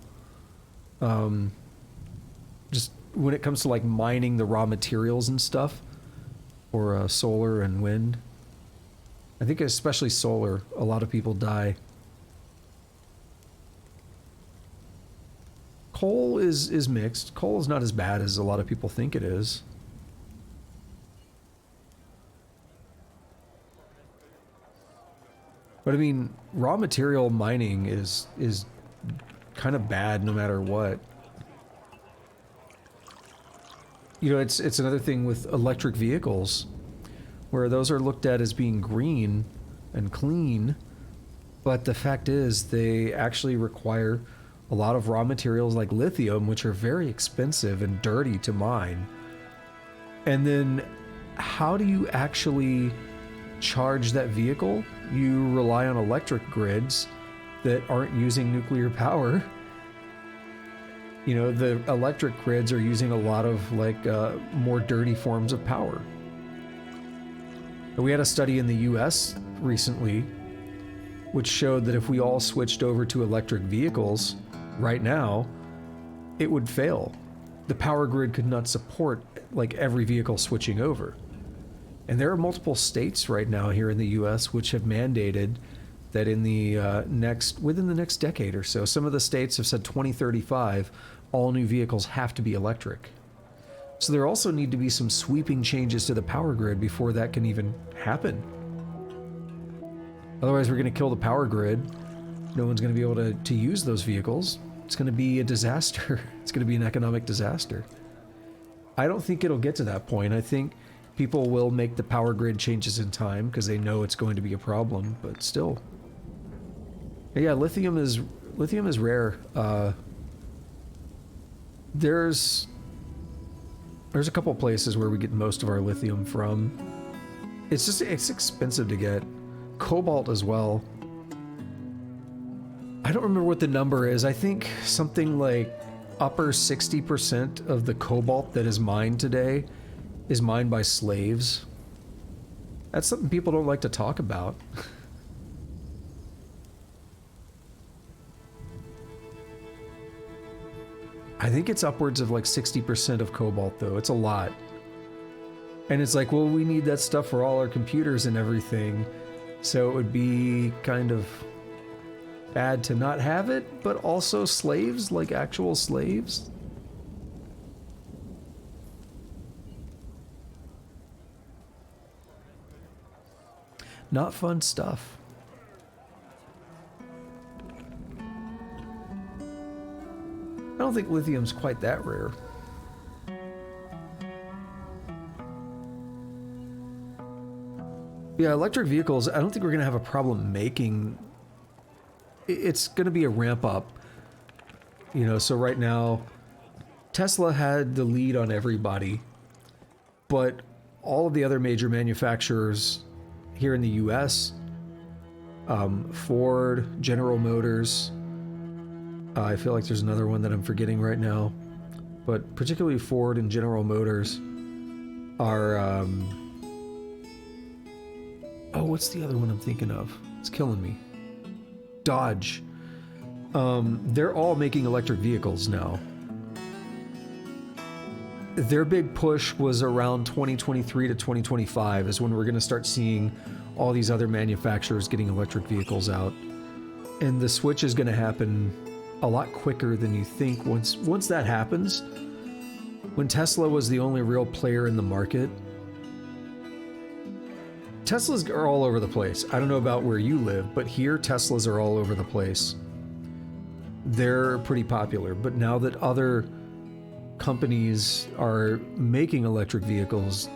Just when it comes to like mining the raw materials and stuff, or solar and wind, I think especially solar, a lot of people die. Coal is mixed. Coal is not as bad as a lot of people think it is. But I mean, raw material mining is kind of bad no matter what. You know, it's another thing with electric vehicles, where those are looked at as being green and clean, but the fact is they actually require a lot of raw materials like lithium, which are very expensive and dirty to mine. And then how do you actually charge that vehicle? You rely on electric grids that aren't using nuclear power. You know, the electric grids are using a lot of like more dirty forms of power. We had a study in the US recently which showed that if we all switched over to electric vehicles right now, it would fail. The power grid could not support like every vehicle switching over. And there are multiple states right now here in the US which have mandated that in the within the next decade or so, some of the states have said 2035, all new vehicles have to be electric. So there also need to be some sweeping changes to the power grid before that can even happen. Otherwise, we're going to kill the power grid. No one's going to be able to use those vehicles. It's going to be a disaster. It's going to be an economic disaster. I don't think it'll get to that point. I think people will make the power grid changes in time because they know it's going to be a problem, but still. Yeah, lithium is rare. There's a couple places where we get most of our lithium from. It's expensive to get. Cobalt as well. I don't remember what the number is. I think something like upper 60% of the cobalt that is mined today is mined by slaves. That's something people don't like to talk about. I think it's upwards of like 60% of cobalt though. It's a lot. And it's like, well, we need that stuff for all our computers and everything. So it would be kind of bad to not have it, but also slaves, like actual slaves. Not fun stuff. I don't think lithium's quite that rare. Yeah, electric vehicles, I don't think we're going to have a problem making. It's going to be a ramp up. You know, so right now, Tesla had the lead on everybody, but all of the other major manufacturers here in the US, Ford, General Motors, I feel like there's another one that I'm forgetting right now, but particularly Ford and General Motors are, oh, what's the other one I'm thinking of? It's killing me. Dodge. They're all making electric vehicles now. Their big push was around 2023 to 2025 is when we're going to start seeing all these other manufacturers getting electric vehicles out. And the switch is going to happen a lot quicker than you think. Once that happens, when Tesla was the only real player in the market, Teslas are all over the place. I don't know about where you live, but here Teslas are all over the place. They're pretty popular, but now that other companies are making electric vehicles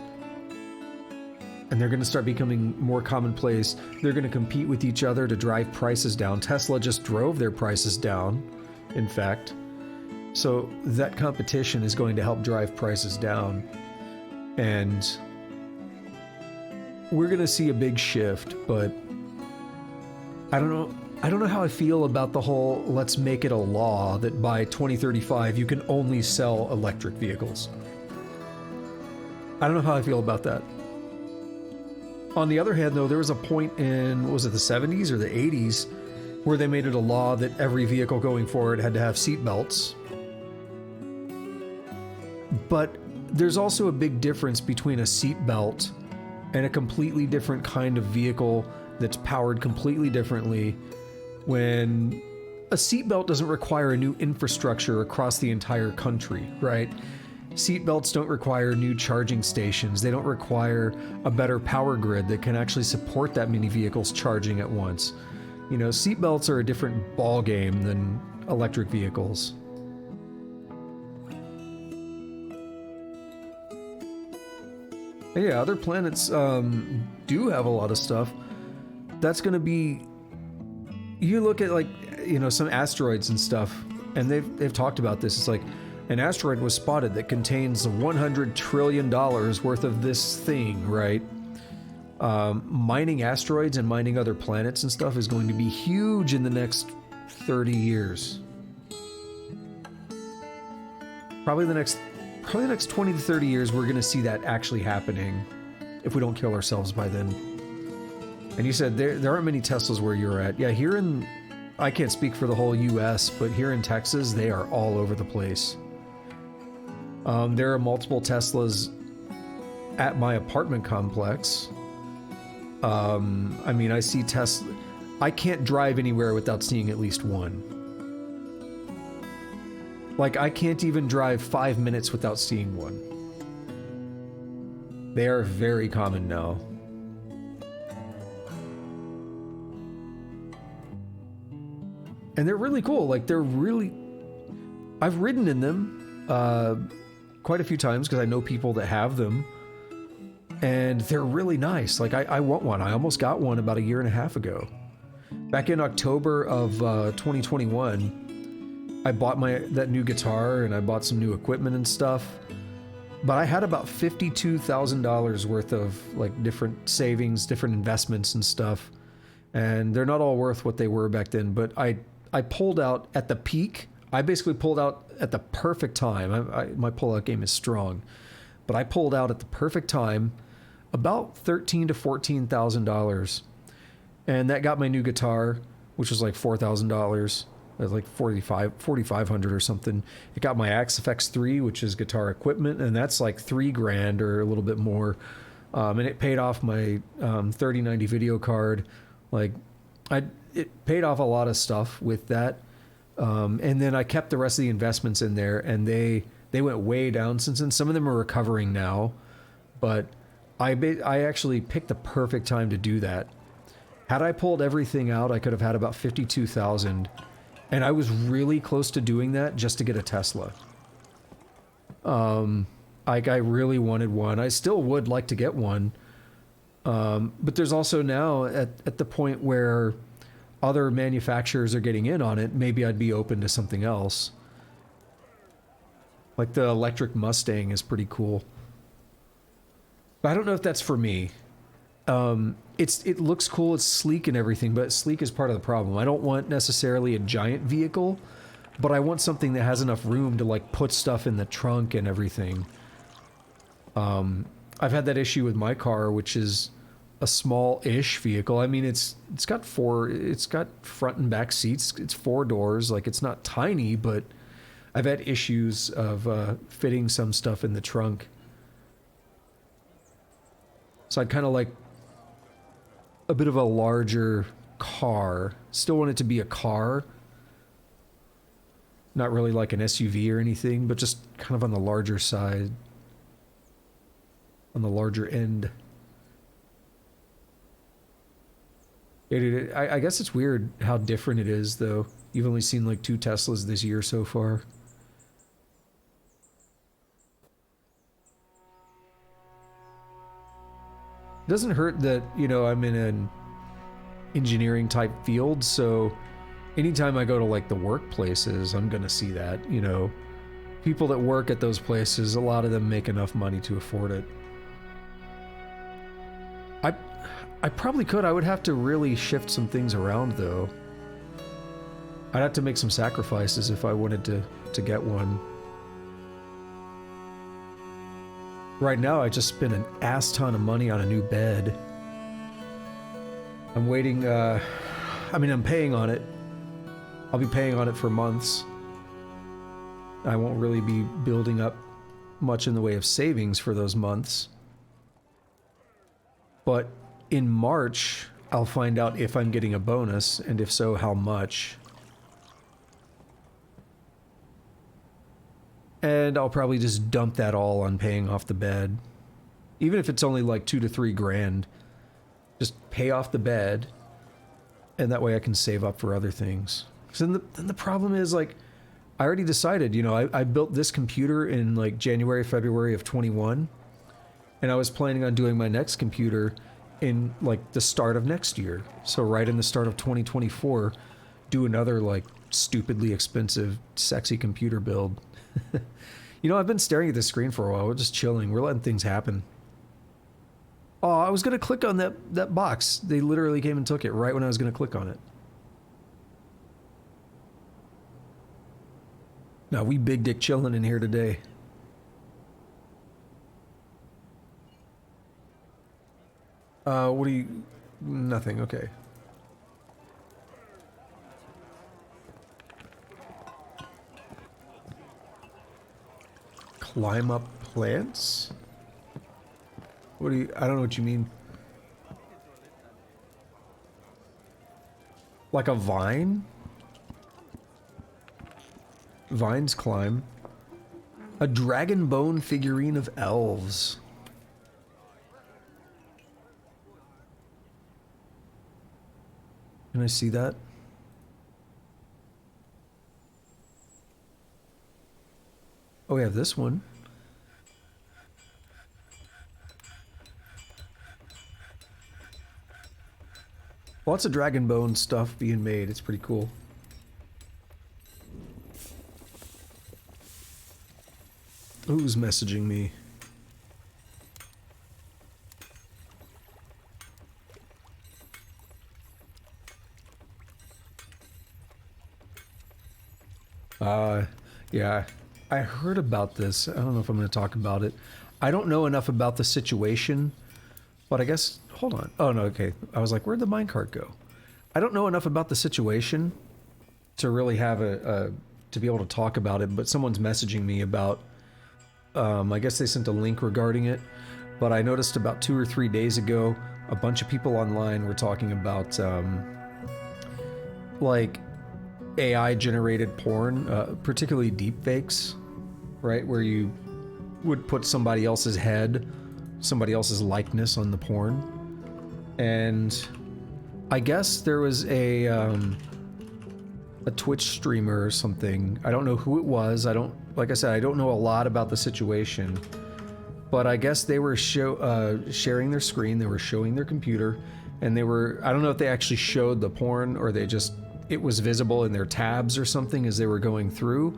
and they're going to start becoming more commonplace, they're going to compete with each other to drive prices down. Tesla just drove their prices down, in fact. So that competition is going to help drive prices down. And we're going to see a big shift, but I don't know how I feel about the whole let's make it a law that by 2035 you can only sell electric vehicles. I don't know how I feel about that. On the other hand, though, there was a point in, was it the 70s or the 80s, where they made it a law that every vehicle going forward had to have seat belts. But there's also a big difference between a seat belt and a completely different kind of vehicle that's powered completely differently when a seatbelt doesn't require a new infrastructure across the entire country, right? Seatbelts don't require new charging stations. They don't require a better power grid that can actually support that many vehicles charging at once. You know, seatbelts are a different ball game than electric vehicles. And yeah, other planets do have a lot of stuff. That's going to be... You look at, like, you know, some asteroids and stuff, and they've talked about this. It's like, an asteroid was spotted that contains $100 trillion worth of this thing, right? Mining asteroids and mining other planets and stuff is going to be huge in the next 30 years. Probably the next 20 to 30 years, we're going to see that actually happening if we don't kill ourselves by then. And you said there aren't many Teslas where you're at. Yeah, here in... I can't speak for the whole US, but here in Texas, they are all over the place. There are multiple Teslas at my apartment complex. I mean, I see Tesla... I can't drive anywhere without seeing at least one. Like, I can't even drive 5 minutes without seeing one. They are very common now. And they're really cool. Like, they're really... I've ridden in them quite a few times because I know people that have them. And they're really nice. Like, I want one. I almost got one about 1.5 years ago. Back in October of 2021, I bought that new guitar and I bought some new equipment and stuff. But I had about $52,000 worth of, like, different savings, different investments and stuff. And they're not all worth what they were back then, but I pulled out at the peak. I basically pulled out at the perfect time. My pullout game is strong, but I pulled out at the perfect time, about $13,000 to $14,000, and that got my new guitar, which was like $4,000. It was like $4,500 or something. It got my Axe FX3, which is guitar equipment, and that's like $3,000 or a little bit more. And it paid off my 3090 video card. Like, it paid off a lot of stuff with that. And then I kept the rest of the investments in there, and they went way down since then. Some of them are recovering now, but I actually picked the perfect time to do that. Had I pulled everything out, I could have had about $52,000, and I was really close to doing that just to get a Tesla. Like, I really wanted one. I still would like to get one. But there's also now at the point where other manufacturers are getting in on it, maybe I'd be open to something else. Like the electric Mustang is pretty cool. But I don't know if that's for me. It looks cool, it's sleek and everything, but sleek is part of the problem. I don't want necessarily a giant vehicle, but I want something that has enough room to, like, put stuff in the trunk and everything. I've had that issue with my car, which is a small-ish vehicle. I mean, it's got front and back seats. It's 4 doors. Like, it's not tiny, but I've had issues of fitting some stuff in the trunk. So I'd kind of like a bit of a larger car. Still want it to be a car. Not really like an SUV or anything, but just kind of on the larger side. On the larger end. I guess it's weird how different it is, though. You've only seen like 2 Teslas this year so far. It doesn't hurt that, you know, I'm in an engineering type field, so anytime I go to, like, the workplaces, I'm gonna see that, you know. People that work at those places, a lot of them make enough money to afford it. I probably could. I would have to really shift some things around, though. I'd have to make some sacrifices if I wanted to get one. Right now, I just spent an ass ton of money on a new bed. I'm waiting, I mean, I'm paying on it. I'll be paying on it for months. I won't really be building up much in the way of savings for those months. But in March, I'll find out if I'm getting a bonus, and if so, how much. And I'll probably just dump that all on paying off the bed. Even if it's only like 2 to 3 grand. Just pay off the bed. And that way I can save up for other things. So then the problem is, like, I already decided, you know, I built this computer in like January, February of 21. And I was planning on doing my next computer in like the start of next year. So right in the start of 2024, do another like stupidly expensive, sexy computer build. You know, I've been staring at the screen for a while. We're just chilling. We're letting things happen. Oh, I was going to click on that box. They literally came and took it right when I was going to click on it. Now, we big dick chilling in here today. What do you... Nothing, okay. Climb up plants? What do you... I don't know what you mean. Like a vine? Vines climb. A dragon bone figurine of elves. Can I see that? Oh, we have this one. Lots of dragon bone stuff being made. It's pretty cool. Who's messaging me? Yeah, I heard about this. I don't know if I'm going to talk about it. I don't know enough about the situation, but I guess, hold on. Oh, no, okay. I was like, where'd the minecart go? I don't know enough about the situation to really have to be able to talk about it, but someone's messaging me about, I guess they sent a link regarding it, but I noticed about 2 or 3 days ago, a bunch of people online were talking about, like, AI-generated porn, particularly deepfakes, right? Where you would put somebody else's head, somebody else's likeness on the porn. And I guess there was a Twitch streamer or something. I don't know who it was. Like I said, I don't know a lot about the situation. But I guess they were sharing their screen, they were showing their computer, and they were, I don't know if they actually showed the porn or they just, it was visible in their tabs or something as they were going through,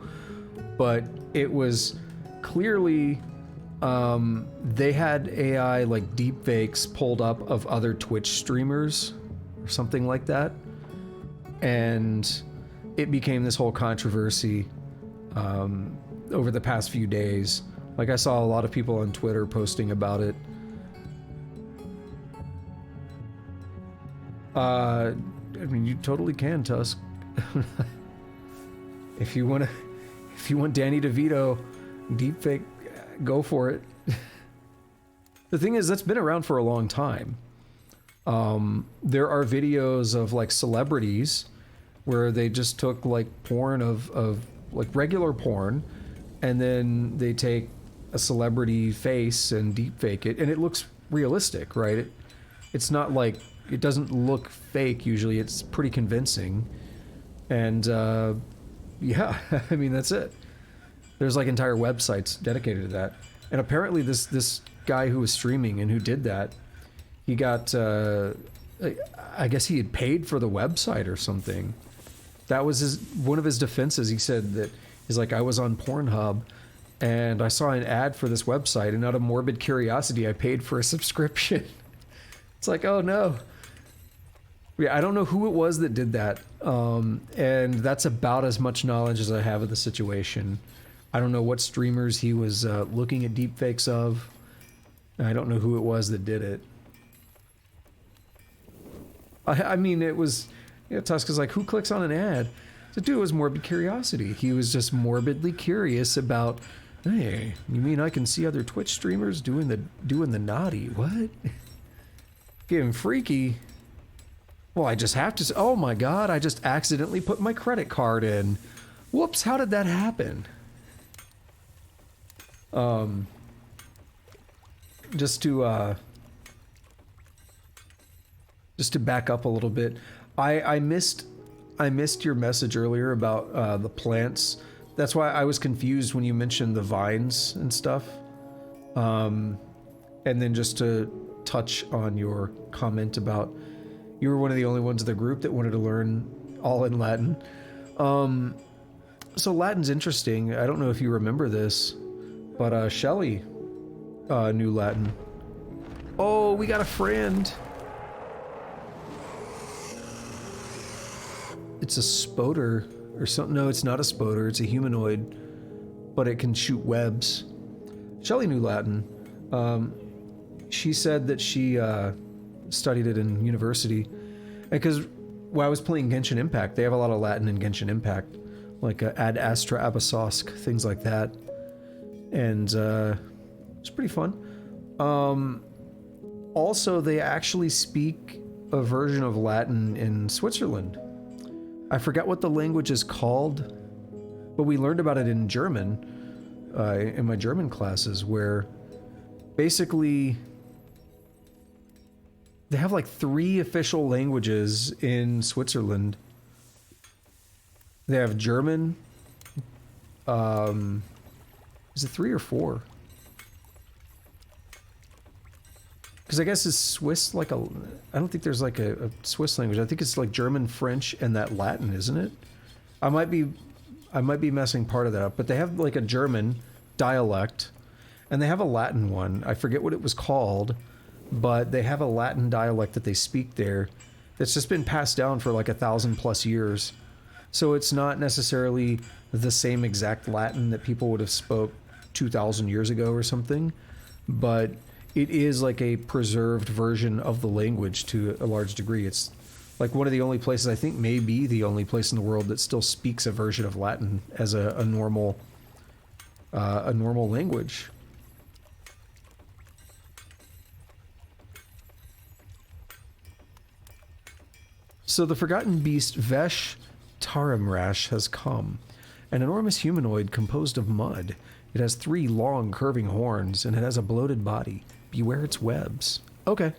but it was clearly, they had AI like deepfakes pulled up of other Twitch streamers or something like that, and it became this whole controversy over the past few days. Like, I saw a lot of people on Twitter posting about it. I mean, you totally can, Tusk. If you want Danny DeVito deepfake, go for it. The thing is, that's been around for a long time. There are videos of like celebrities where they just took like porn of like regular porn, and then they take a celebrity face and deepfake it, and it looks realistic, right? It's not like, it doesn't look fake usually, it's pretty convincing. And yeah, I mean, that's it. There's like entire websites dedicated to that. And apparently this guy who was streaming and who did that, he got, I guess he had paid for the website or something. That was one of his defenses. He said that, he's like, I was on Pornhub and I saw an ad for this website, and out of morbid curiosity, I paid for a subscription. It's like, oh no. Yeah, I don't know who it was that did that. And that's about as much knowledge as I have of the situation. I don't know what streamers he was looking at deepfakes of. I don't know who it was that did it. I mean, it was, Tusk is like, who clicks on an ad? The dude was morbid curiosity. He was just morbidly curious about, hey, you mean I can see other Twitch streamers doing the naughty? What? Getting freaky. Well, I just have to, oh my god, I just accidentally put my credit card in. Whoops, how did that happen? Um, just to back up a little bit, I missed your message earlier about the plants. That's why I was confused when you mentioned the vines and stuff. And then just to touch on your comment about you were one of the only ones in the group that wanted to learn all in Latin. So Latin's interesting. I don't know if you remember this, but Shelley knew Latin. Oh, we got a friend. It's a spoder or something. No, it's not a spoder. It's a humanoid, but it can shoot webs. Shelley knew Latin. She said that she studied it in university, because when I was playing Genshin Impact, they have a lot of Latin in Genshin Impact, like Ad Astra Abyssosque, things like that, and it's pretty fun. Also, they actually speak a version of Latin in Switzerland. I forgot what the language is called, but we learned about it in German, in my German classes, where basically they have like 3 official languages in Switzerland. They have German, is it 3 or 4? Because I guess it's Swiss like a... I don't think there's like a Swiss language. I think it's like German, French, and that Latin, isn't it? I might be messing part of that up, but they have like a German dialect, and they have a Latin one. I forget what it was called, but they have a Latin dialect that they speak there that's just been passed down for like 1,000+ years. So it's not necessarily the same exact Latin that people would have spoke 2,000 years ago or something, but it is like a preserved version of the language to a large degree. It's like one of the only places, I think maybe the only place in the world, that still speaks a version of Latin as a normal language. So the forgotten beast Vesh Taramrash has come, an enormous humanoid composed of mud. It has 3 long curving horns, and it has a bloated body. Beware its webs. Okay.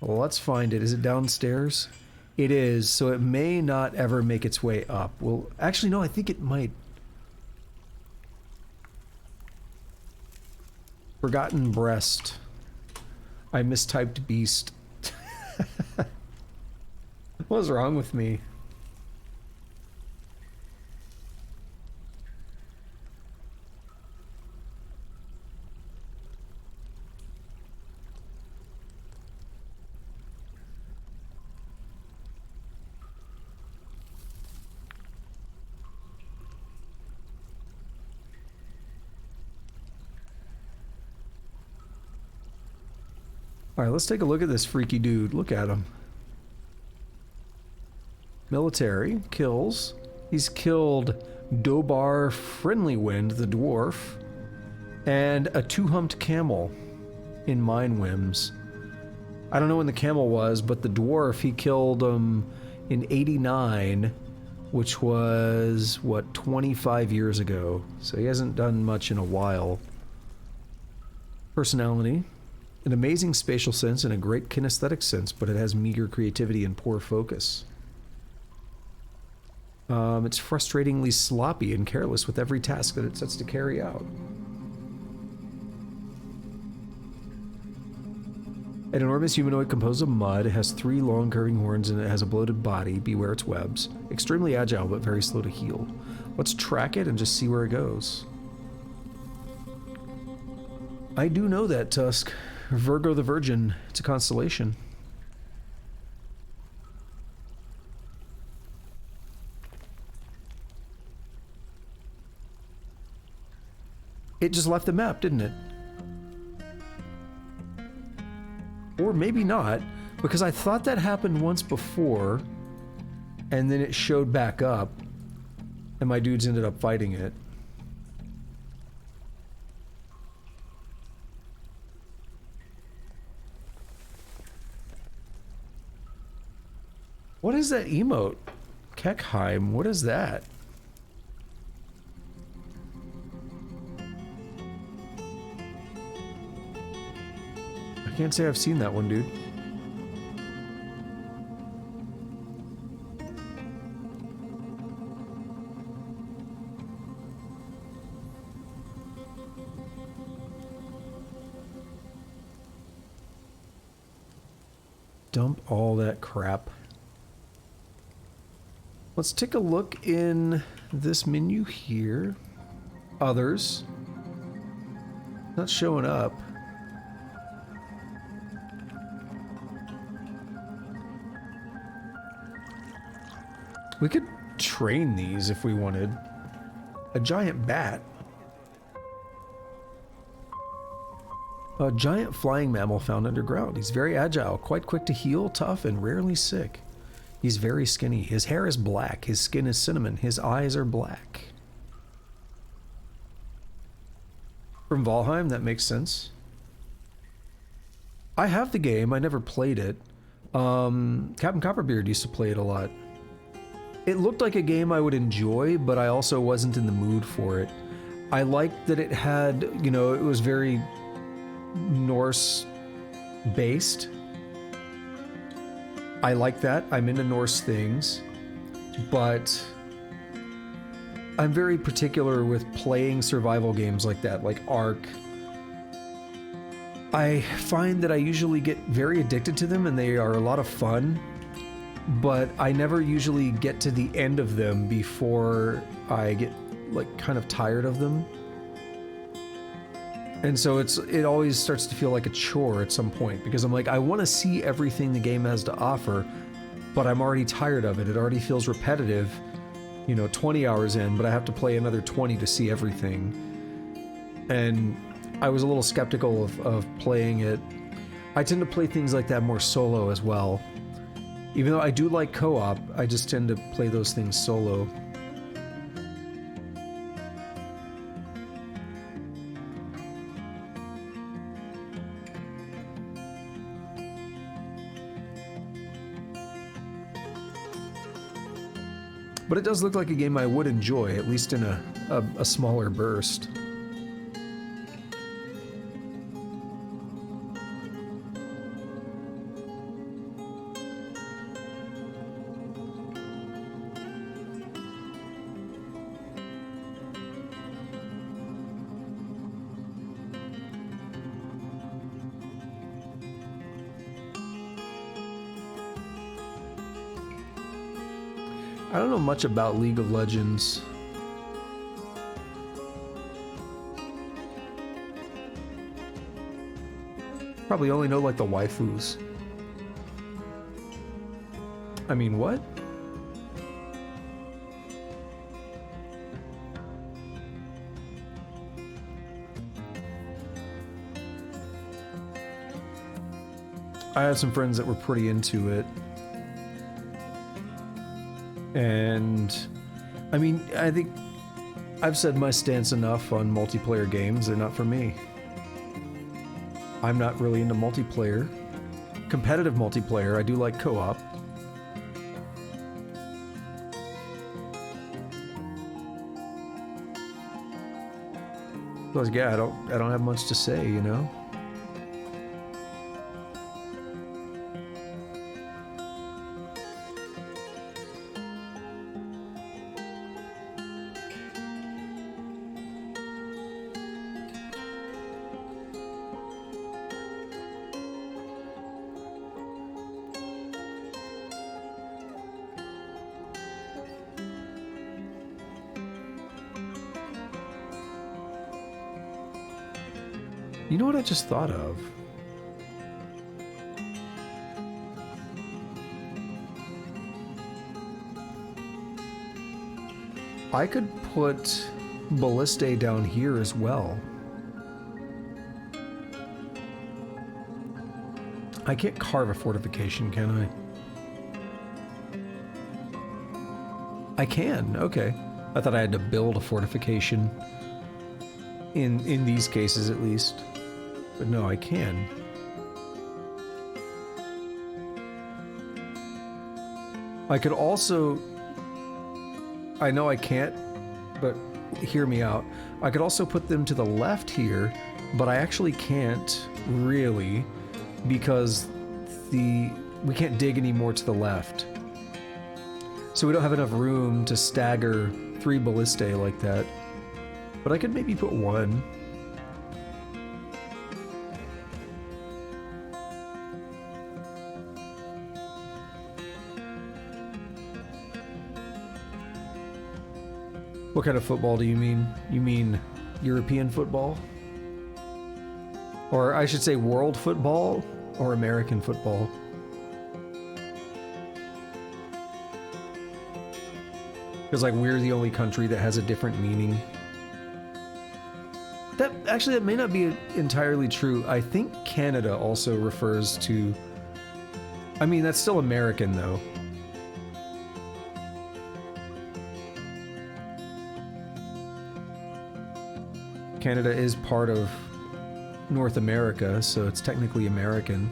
Well, let's find it. Is it downstairs? It is, so it may not ever make its way up. Well, actually, no, I think it might. Forgotten breast. I mistyped beast. What's wrong with me? All right, let's take a look at this freaky dude. Look at him. Military kills. He's killed Dobar Friendlywind, the dwarf, and a 2-humped camel in Mine Whims. I don't know when the camel was, but the dwarf, he killed him in 89, which was, what, 25 years ago. So he hasn't done much in a while. Personality. An amazing spatial sense and a great kinesthetic sense, but it has meager creativity and poor focus. It's frustratingly sloppy and careless with every task that it sets to carry out. An enormous humanoid composed of mud. It has 3 long curving horns and it has a bloated body. Beware its webs. Extremely agile but very slow to heal. Let's track it and just see where it goes. I do know that, Tusk. Virgo the Virgin. It's a constellation. It just left the map, didn't it? Or maybe not, because I thought that happened once before, and then it showed back up, and my dudes ended up fighting it. What is that emote? Kekheim, what is that? can't say I've seen that one, dude. Dump all that crap. Let's take a look in this menu here. Others. Not showing up. We could train these if we wanted. A giant bat. A giant flying mammal found underground. He's very agile, quite quick to heal, tough, and rarely sick. He's very skinny. His hair is black. His skin is cinnamon. His eyes are black. From Valheim, that makes sense. I have the game. I never played it. Captain Copperbeard used to play it a lot. It looked like a game I would enjoy, but I also wasn't in the mood for it. I liked that it had, you know, it was very Norse based. I like that. I'm into Norse things, but I'm very particular with playing survival games like that, like Ark. I find that I usually get very addicted to them and they are a lot of fun, but I never usually get to the end of them before I get like kind of tired of them. And so it always starts to feel like a chore at some point because I'm like, I want to see everything the game has to offer, but I'm already tired of it. It already feels repetitive, you know, 20 hours in, but I have to play another 20 to see everything. And I was a little skeptical of playing it. I tend to play things like that more solo as well. Even though I do like co-op, I just tend to play those things solo. But it does look like a game I would enjoy, at least in a smaller burst. I don't know much about League of Legends. Probably only know like the waifus. I mean, what? I had some friends that were pretty into it. And I mean, I think I've said my stance enough on multiplayer games. They're not for me. I'm not really into multiplayer. Competitive multiplayer, I do like co-op. Plus, yeah, I don't have much to say, you know? You know what I just thought of? I could put Ballistae down here as well. I can't carve a fortification, can I? I can, okay. I thought I had to build a fortification. In these cases, at least. But no, I can. I could also... I know I can't, but hear me out. I could also put them to the left here, but I actually can't, really, because we can't dig any more to the left. So we don't have enough room to stagger 3 ballistae like that. But I could maybe put 1. What kind of football do you mean? You mean European football? Or I should say world football or American football? Because like we're the only country that has a different meaning. That may not be entirely true. I think Canada also refers to... I mean, that's still American though. Canada is part of North America, so it's technically American.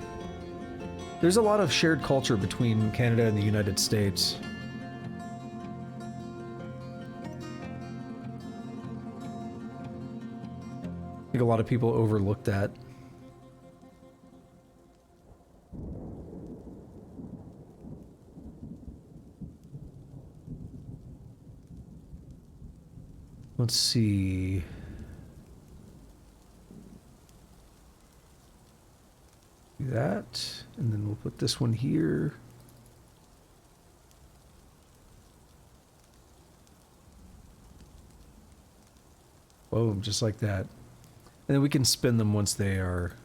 There's a lot of shared culture between Canada and the United States. I think a lot of people overlook that. Let's see. Do that, and then we'll put this one here. Boom, just like that. And then we can spin them once they are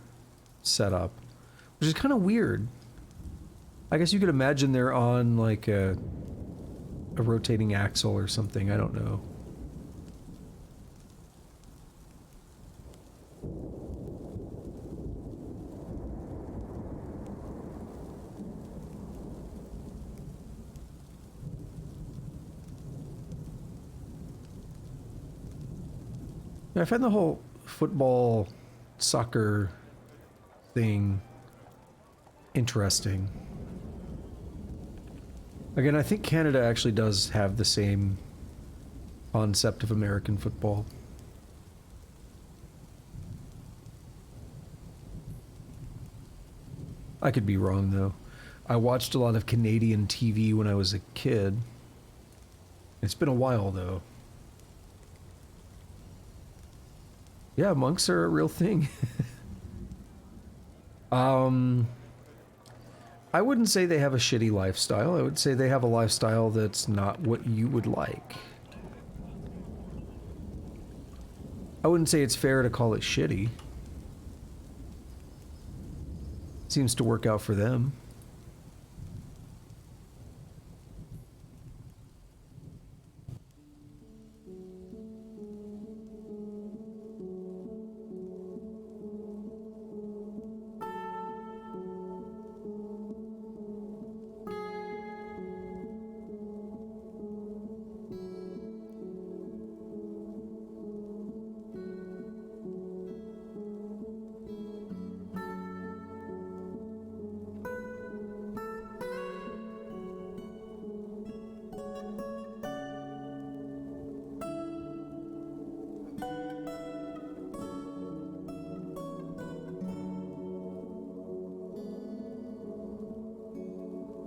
set up, which is kind of weird. I guess you could imagine they're on like a rotating axle or something. I don't know. I find the whole football, soccer thing interesting. Again, I think Canada actually does have the same concept of American football. I could be wrong, though. I watched a lot of Canadian TV when I was a kid. It's been a while, though. Yeah, monks are a real thing. I wouldn't say they have a shitty lifestyle. I would say they have a lifestyle that's not what you would like. I wouldn't say it's fair to call it shitty. Seems to work out for them.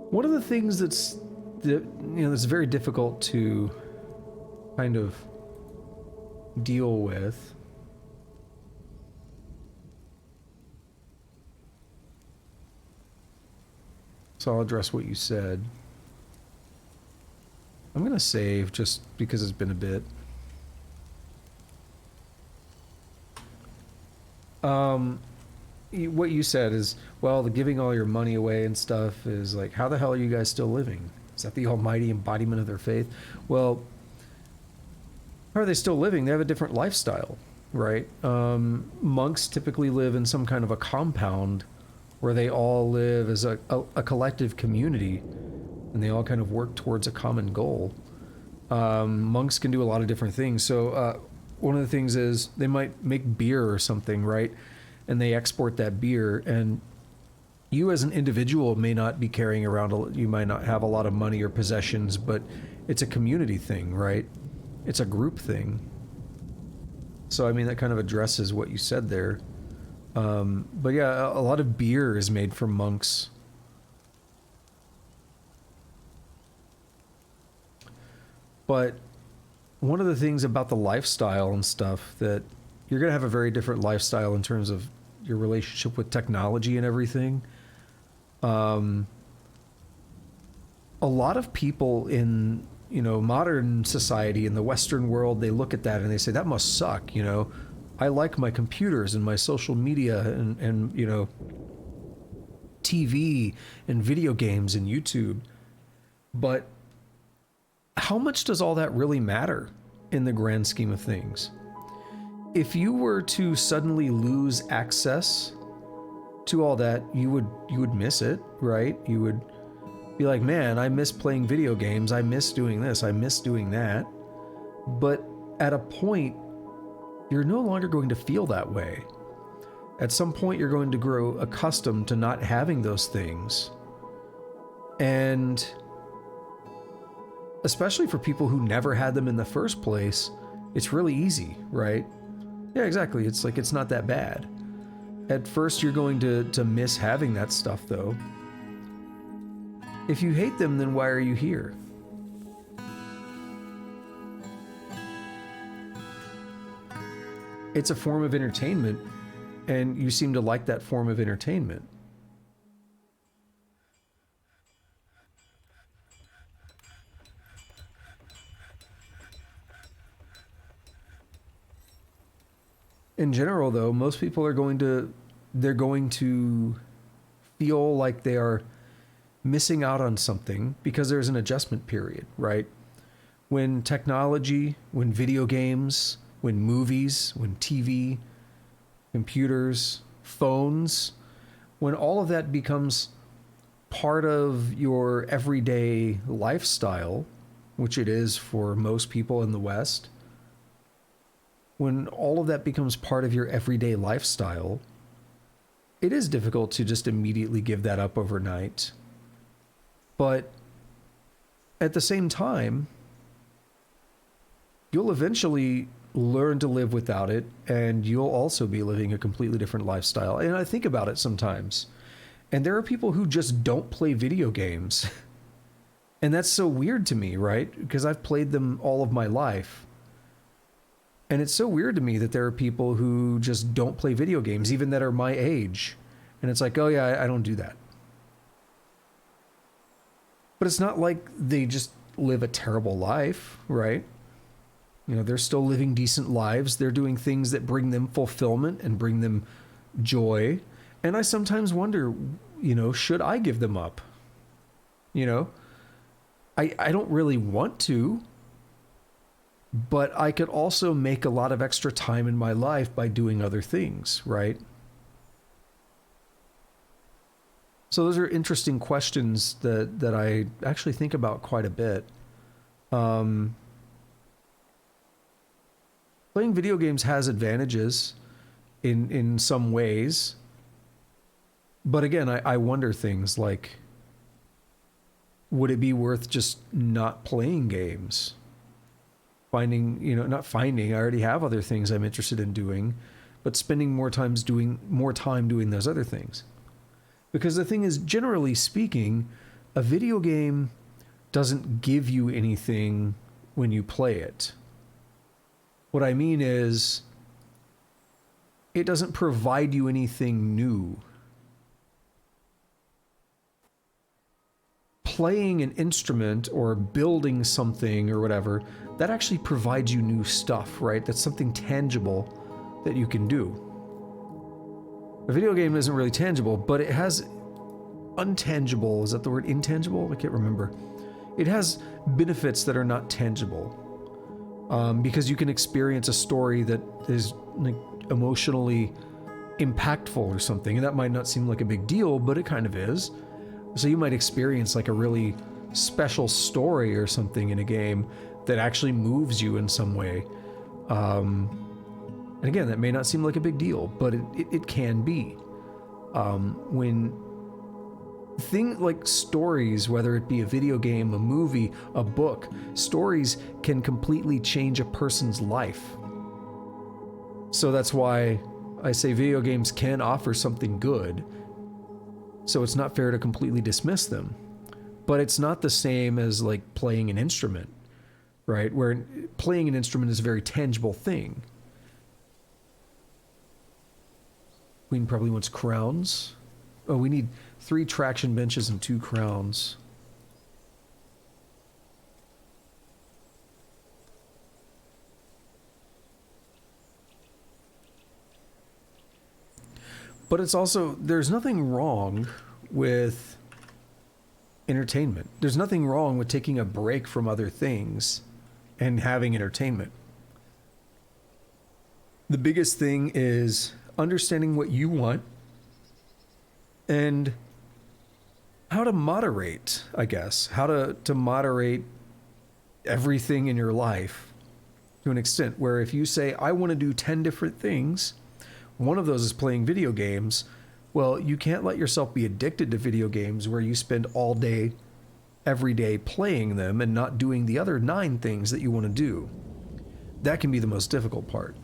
One of the things that's very difficult to kind of deal with so I'll address what you said. I'm gonna save just because it's been a bit. What you said is, well, the giving all your money away and stuff is like, how the hell are you guys still living? Is that the almighty embodiment of their faith? Well, how are they still living? They have a different lifestyle, right? Monks typically live in some kind of a compound where they all live as a collective community, and they all kind of work towards a common goal. Monks can do a lot of different things. So one of the things is they might make beer or something, right? And they export that beer, and you as an individual may not be carrying around, you might not have a lot of money or possessions, but it's a community thing, right? It's a group thing. So, I mean, that kind of addresses what you said there. But yeah, a lot of beer is made from monks. But one of the things about the lifestyle and stuff, that you're going to have a very different lifestyle in terms of your relationship with technology and everything. A lot of people in, modern society, in the Western world, they look at that and they say, that must suck. I like my computers and my social media and TV and video games and YouTube. But how much does all that really matter in the grand scheme of things? If you were to suddenly lose access to all that, you would miss it, right? You would be like, man, I miss playing video games. I miss doing this. I miss doing that. But at a point, you're no longer going to feel that way. At some point, you're going to grow accustomed to not having those things. And especially for people who never had them in the first place, it's really easy, right? Yeah, exactly. It's like, it's not that bad. At first, you're going to miss having that stuff, though. If you hate them, then why are you here? It's a form of entertainment, and you seem to like that form of entertainment. In general, though, most people are going to feel like they are missing out on something because there's an adjustment period, right? When technology, when video games, when movies, when TV, computers, phones, when all of that becomes part of your everyday lifestyle, which it is for most people in the West, when all of that becomes part of your everyday lifestyle, it is difficult to just immediately give that up overnight. But at the same time, you'll eventually learn to live without it, and you'll also be living a completely different lifestyle. And I think about it sometimes, and there are people who just don't play video games. And that's so weird to me, right? Because I've played them all of my life. And it's so weird to me that there are people who just don't play video games, even that are my age. And it's like, oh yeah, I don't do that. But it's not like they just live a terrible life, right? They're still living decent lives. They're doing things that bring them fulfillment and bring them joy. And I sometimes wonder, should I give them up? I don't really want to, but I could also make a lot of extra time in my life by doing other things, right? So those are interesting questions that I actually think about quite a bit. Playing video games has advantages in some ways. But again, I wonder things like, would it be worth just not playing games? I already have other things I'm interested in doing, but spending more time doing those other things. Because the thing is, generally speaking, a video game doesn't give you anything when you play it. What I mean is, it doesn't provide you anything new. Playing an instrument or building something or whatever, that actually provides you new stuff, right? That's something tangible that you can do. A video game isn't really tangible, but it has untangible, is that the word, intangible? I can't remember. It has benefits that are not tangible. Because you can experience a story that is like emotionally impactful or something, and that might not seem like a big deal, but it kind of is. So you might experience like a really special story or something in a game that actually moves you in some way. And again, that may not seem like a big deal, but it can be. When things like stories, whether it be a video game, a movie, a book, stories can completely change a person's life. So that's why I say video games can offer something good, so it's not fair to completely dismiss them. But it's not the same as like playing an instrument, right? Where playing an instrument is a very tangible thing. Queen probably wants crowns. Oh, we need 3 traction benches and 2 crowns. But it's also, there's nothing wrong with entertainment. There's nothing wrong with taking a break from other things and having entertainment. The biggest thing is understanding what you want and how to moderate, I guess. How to moderate everything in your life to an extent where if you say, I want to do 10 different things, one of those is playing video games. Well, you can't let yourself be addicted to video games where you spend all day, every day playing them and not doing the other 9 things that you want to do. That can be the most difficult part.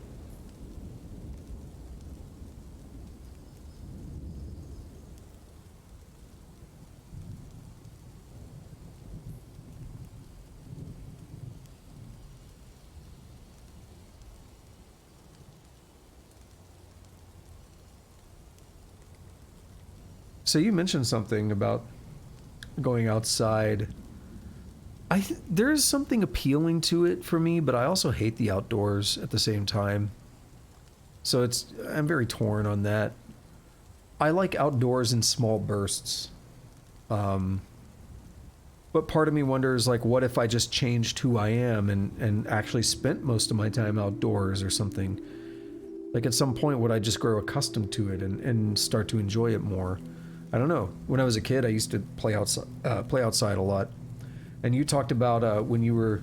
So you mentioned something about going outside. There is something appealing to it for me, but I also hate the outdoors at the same time. So I'm very torn on that. I like outdoors in small bursts. But part of me wonders, like, what if I just changed who I am and actually spent most of my time outdoors or something? Like at some point, would I just grow accustomed to it and start to enjoy it more? I don't know. When I was a kid, I used to play outside a lot. And you talked about when you were,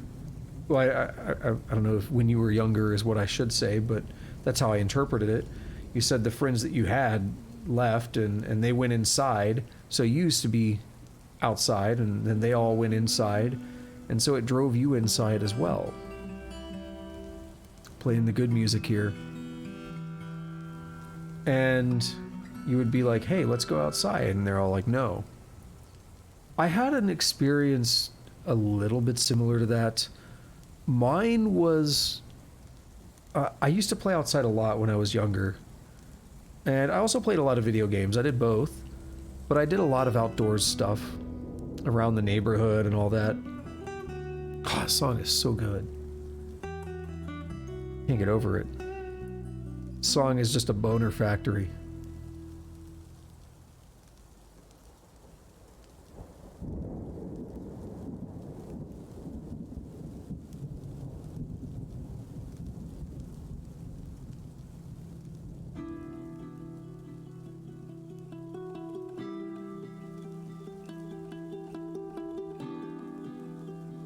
well, I don't know if when you were younger is what I should say, but that's how I interpreted it. You said the friends that you had left and they went inside. So you used to be outside and then they all went inside. And so it drove you inside as well. Playing the good music here. And you would be like, hey, let's go outside. And they're all like, no. I had an experience a little bit similar to that. Mine was, I used to play outside a lot when I was younger. And I also played a lot of video games. I did both. But I did a lot of outdoors stuff around the neighborhood and all that. Oh, this song is so good. Can't get over it. This song is just a boner factory.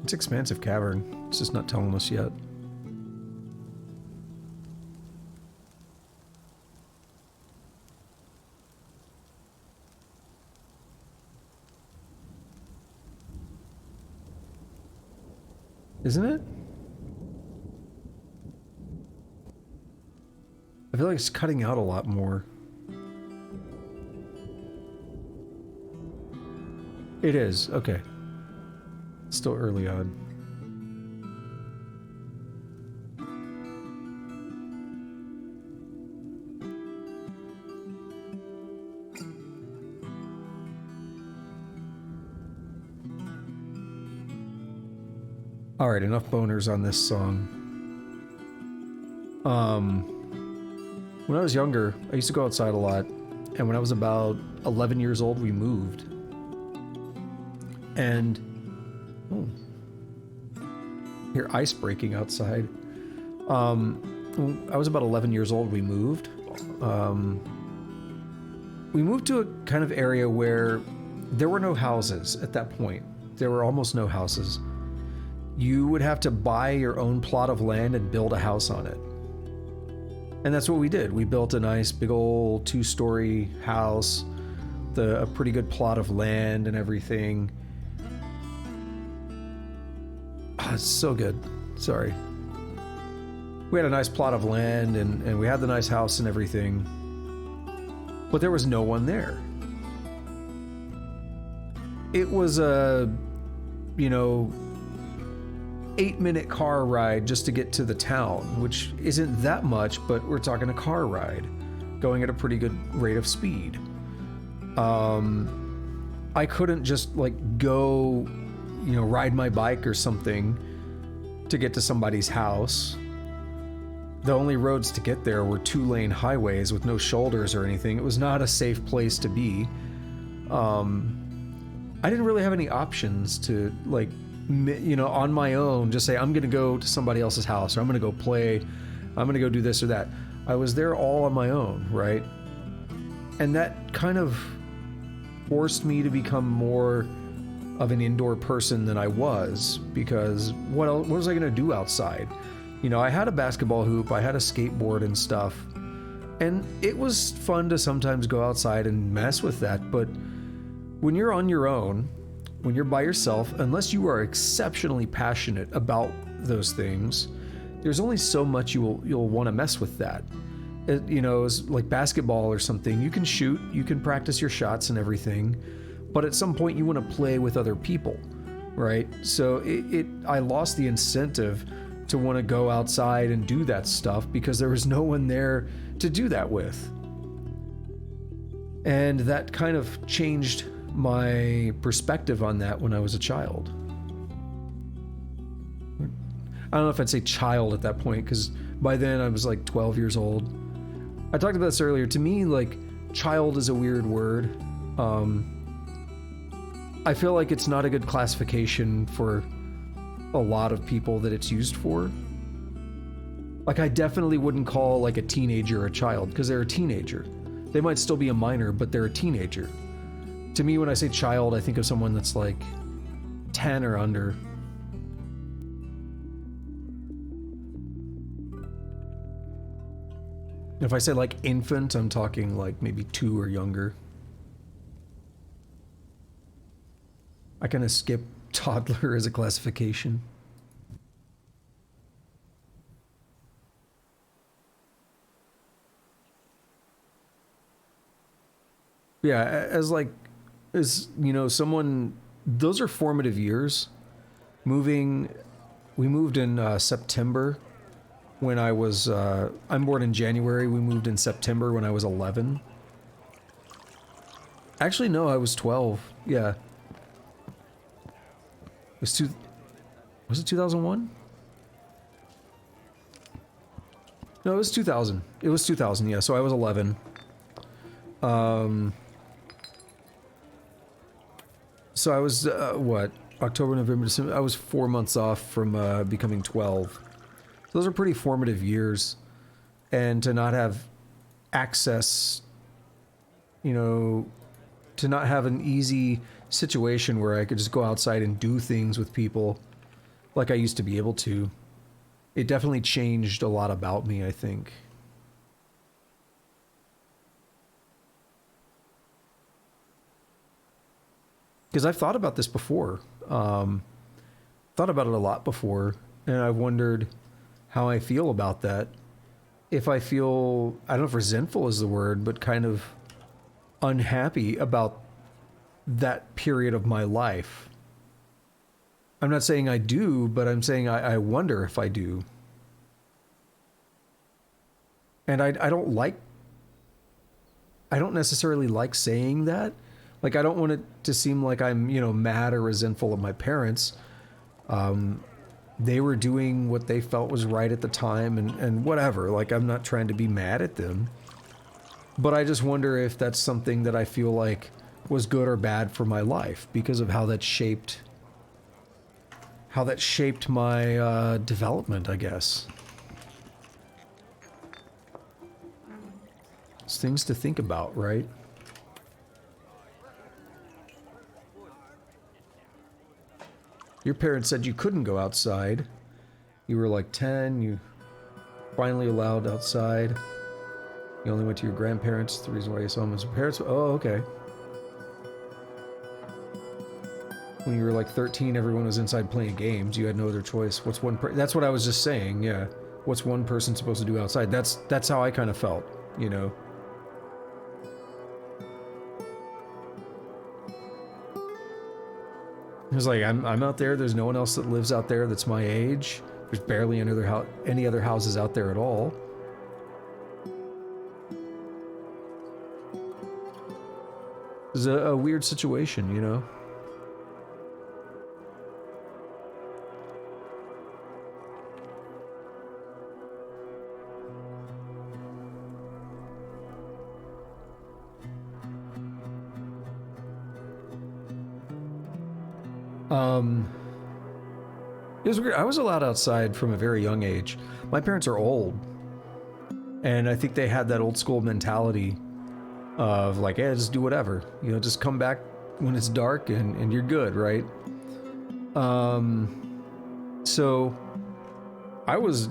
It's Expansive Cavern. It's just not telling us yet. Isn't it? I feel like it's cutting out a lot more. It is, okay. Still early on. Alright, enough boners on this song. When I was younger, I used to go outside a lot. And when I was about 11 years old, we moved. And hear ice breaking outside. When I was about 11 years old, we moved. We moved to a kind of area where there were no houses at that point. There were almost no houses. You would have to buy your own plot of land and build a house on it. And that's what we did. We built a nice big old 2-story house, a pretty good plot of land and everything. Oh, it's so good. Sorry. We had a nice plot of land, and we had the nice house and everything. But there was no one there. It was a, 8-minute car ride just to get to the town, which isn't that much, but we're talking a car ride going at a pretty good rate of speed. I couldn't just like go, ride my bike or something to get to somebody's house. The only roads to get there were 2-lane highways with no shoulders or anything. It was not a safe place to be. I didn't really have any options to, like, on my own, just say, I'm going to go to somebody else's house, or I'm going to go play, I'm going to go do this or that. I was there all on my own, right? And that kind of forced me to become more of an indoor person than I was, because what was I going to do outside? I had a basketball hoop, I had a skateboard and stuff, and it was fun to sometimes go outside and mess with that, but when you're on your own, when you're by yourself, unless you are exceptionally passionate about those things, there's only so much you'll want to mess with that. It's like basketball or something. You can shoot, you can practice your shots and everything, but at some point you want to play with other people, right? So I lost the incentive to want to go outside and do that stuff because there was no one there to do that with. And that kind of changed my perspective on that when I was a child. I don't know if I'd say child at that point, because by then I was like 12 years old. I talked about this earlier. To me, like, child is a weird word. I feel like it's not a good classification for a lot of people that it's used for. Like, I definitely wouldn't call like a teenager a child, because they're a teenager. They might still be a minor, but they're a teenager. To me, when I say child, I think of someone that's like 10 or under. If I say like infant, I'm talking like maybe 2 or younger. I kind of skip toddler as a classification. Yeah, as someone, those are formative years. We moved in September when I was, I'm born in January, we moved in September when I was 11. Actually, no, I was 12, yeah. Was it 2001? No, it was 2000. It was 2000, yeah, so I was 11. So I was, October, November, December, I was 4 months off from becoming 12. Those are pretty formative years. And to not have access, to not have an easy situation where I could just go outside and do things with people like I used to be able to, it definitely changed a lot about me, I think. Because I've thought about this before. Thought about it a lot before, and I've wondered how I feel about that. If I feel, I don't know if resentful is the word, but kind of unhappy about that period of my life. I'm not saying I do, but I'm saying I wonder if I do. And I don't necessarily like saying that. Like, I don't want it to seem like I'm, mad or resentful of my parents. They were doing what they felt was right at the time and whatever. Like, I'm not trying to be mad at them. But I just wonder if that's something that I feel like was good or bad for my life because of how that shaped my development, I guess. It's things to think about, right? Your parents said you couldn't go outside. You were like 10, you finally allowed outside. You only went to your grandparents. The reason why you saw them was your parents. Oh, okay. When you were like 13, everyone was inside playing games. You had no other choice. That's what I was just saying, yeah. What's one person supposed to do outside? That's how I kind of felt, you know. It was like I'm out there. There's no one else that lives out there that's my age. There's barely any other houses out there at all. It's a weird situation, you know. It was weird. I was allowed outside from a very young age. My parents are old, and I think they had that old school mentality of like, hey, just do whatever. You know, just come back when it's dark and you're good, right? So I was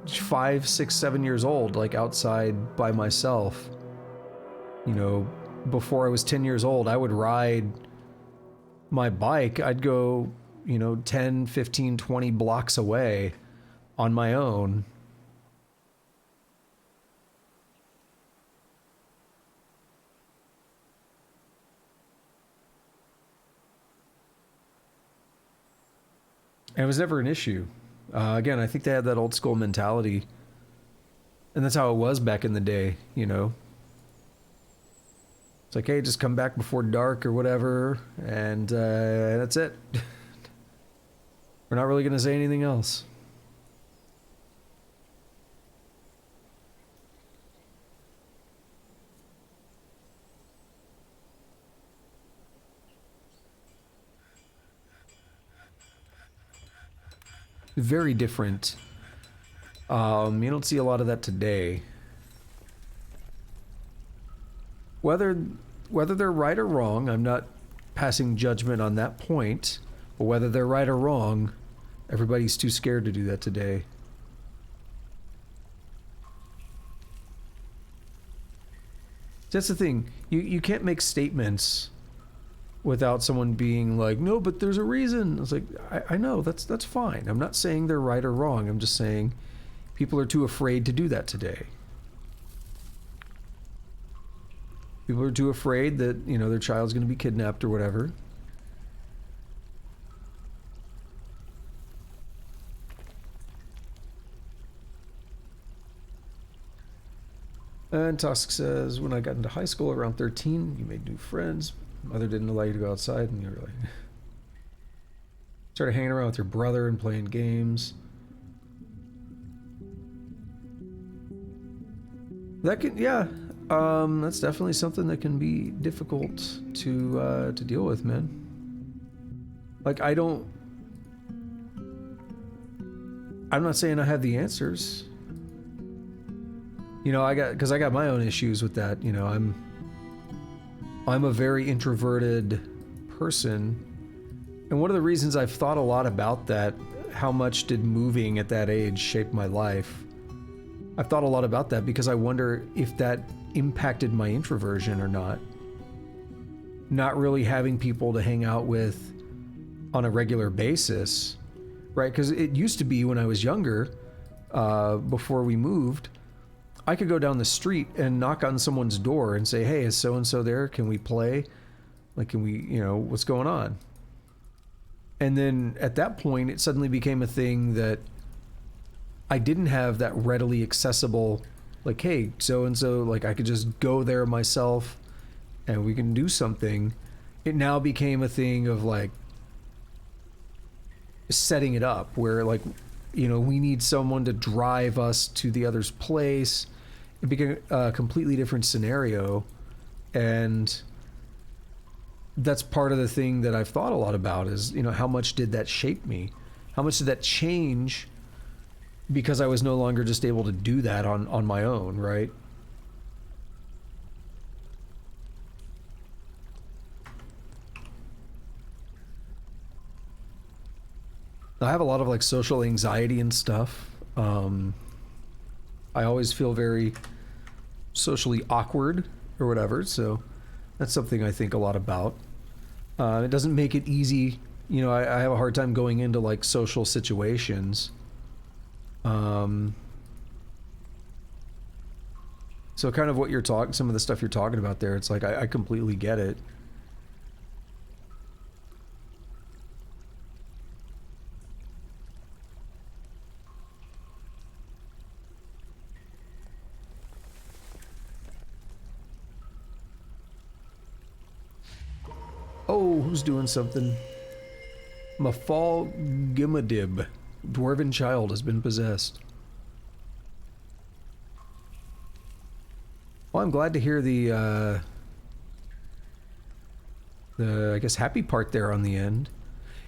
5, 6, 7 years old, like outside by myself. You know, before I was 10 years old, I would ride my bike. I'd go, you know, 10, 15, 20 blocks away on my own. And it was never an issue. Again, I think they had that old school mentality. And that's how it was back in the day, you know. It's like, hey, just come back before dark or whatever, and that's it. We're not really going to say anything else. Very different. You don't see a lot of that today. Whether they're right or wrong, I'm not passing judgment on that point, but whether they're right or wrong, everybody's too scared to do that today. That's the thing. You can't make statements without someone being like, no, but there's a reason. It's like, I know, that's fine. I'm not saying they're right or wrong. I'm just saying people are too afraid to do that today. People are too afraid that, you know, their child's going to be kidnapped or whatever. And Tusk says, when I got into high school around 13, you made new friends. Mother didn't allow you to go outside, and you were like... started hanging around with your brother and playing games. That can, yeah, that's definitely something that can be difficult to deal with, man. Like, I'm not saying I have the answers. You know, because I got my own issues with that. You know, I'm a very introverted person. And one of the reasons I've thought a lot about that, how much did moving at that age shape my life? I've thought a lot about that because I wonder if that impacted my introversion or not. Not really having people to hang out with on a regular basis, right? Because it used to be when I was younger, before we moved, I could go down the street and knock on someone's door and say, hey, is so-and-so there? Can we play? Like, can we, you know, what's going on? And then at that point, it suddenly became a thing that I didn't have that readily accessible, like, hey, so-and-so, like, I could just go there myself and we can do something. It now became a thing of, like, setting it up where, like, you know, we need someone to drive us to the other's place. It became a completely different scenario. And that's part of the thing that I've thought a lot about is, you know, how much did that shape me? How much did that change because I was no longer just able to do that on my own, right? I have a lot of like social anxiety and stuff. I always feel very socially awkward or whatever, so that's something I think a lot about. It doesn't make it easy. You know, I have a hard time going into like social situations So kind of what you're talking, some of the stuff you're talking about there, it's like I completely get it. Oh, who's doing something? Mafal Gimadib. Dwarven child has been possessed. Well, I'm glad to hear the I guess, happy part there on the end.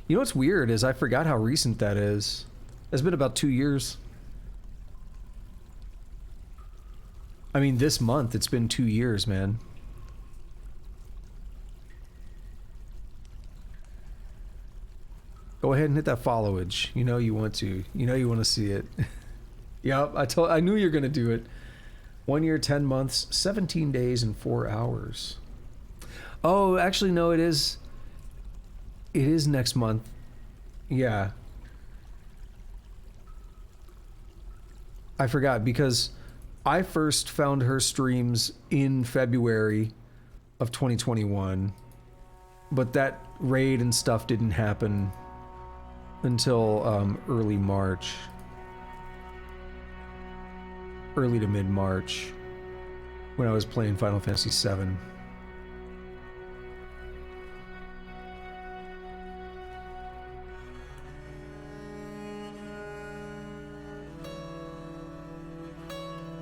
You know what's weird is I forgot how recent that is. It's been about 2 years. I mean, this month it's been 2 years, man. Go ahead and hit that followage. You know you want to. You know you want to see it. Yep, I knew you were gonna do it. 1 year, 10 months, 17 days, and 4 hours. Oh, actually, no, it is. It is next month. Yeah. I forgot because I first found her streams in February of 2021, but that raid and stuff didn't happen until early March. Early to mid-March when I was playing Final Fantasy VII.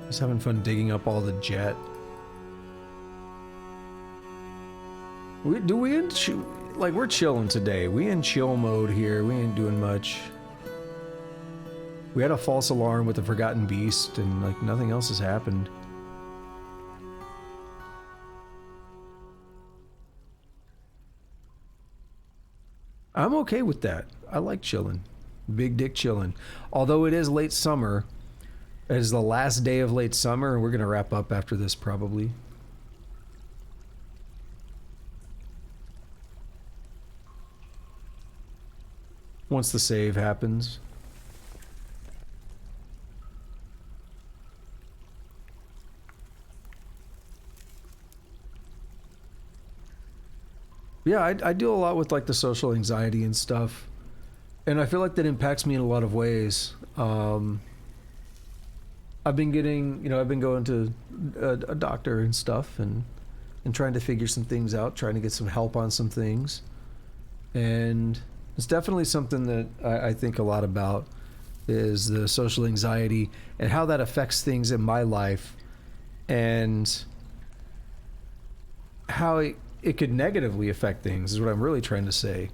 Just having fun digging up all the jet. We're chilling today. We in chill mode here. We ain't doing much. We had a false alarm with the Forgotten Beast, and like nothing else has happened. I'm okay with that. I like chilling. Big dick chilling. Although it is late summer. It is the last day of late summer, and we're gonna wrap up after this probably. Once the save happens. Yeah, I deal a lot with like the social anxiety and stuff, and I feel like that impacts me in a lot of ways. I've been getting, I've been going to a doctor and stuff, and trying to figure some things out, trying to get some help on some things, and it's definitely something that I think a lot about is the social anxiety and how that affects things in my life, and how it could negatively affect things is what I'm really trying to say.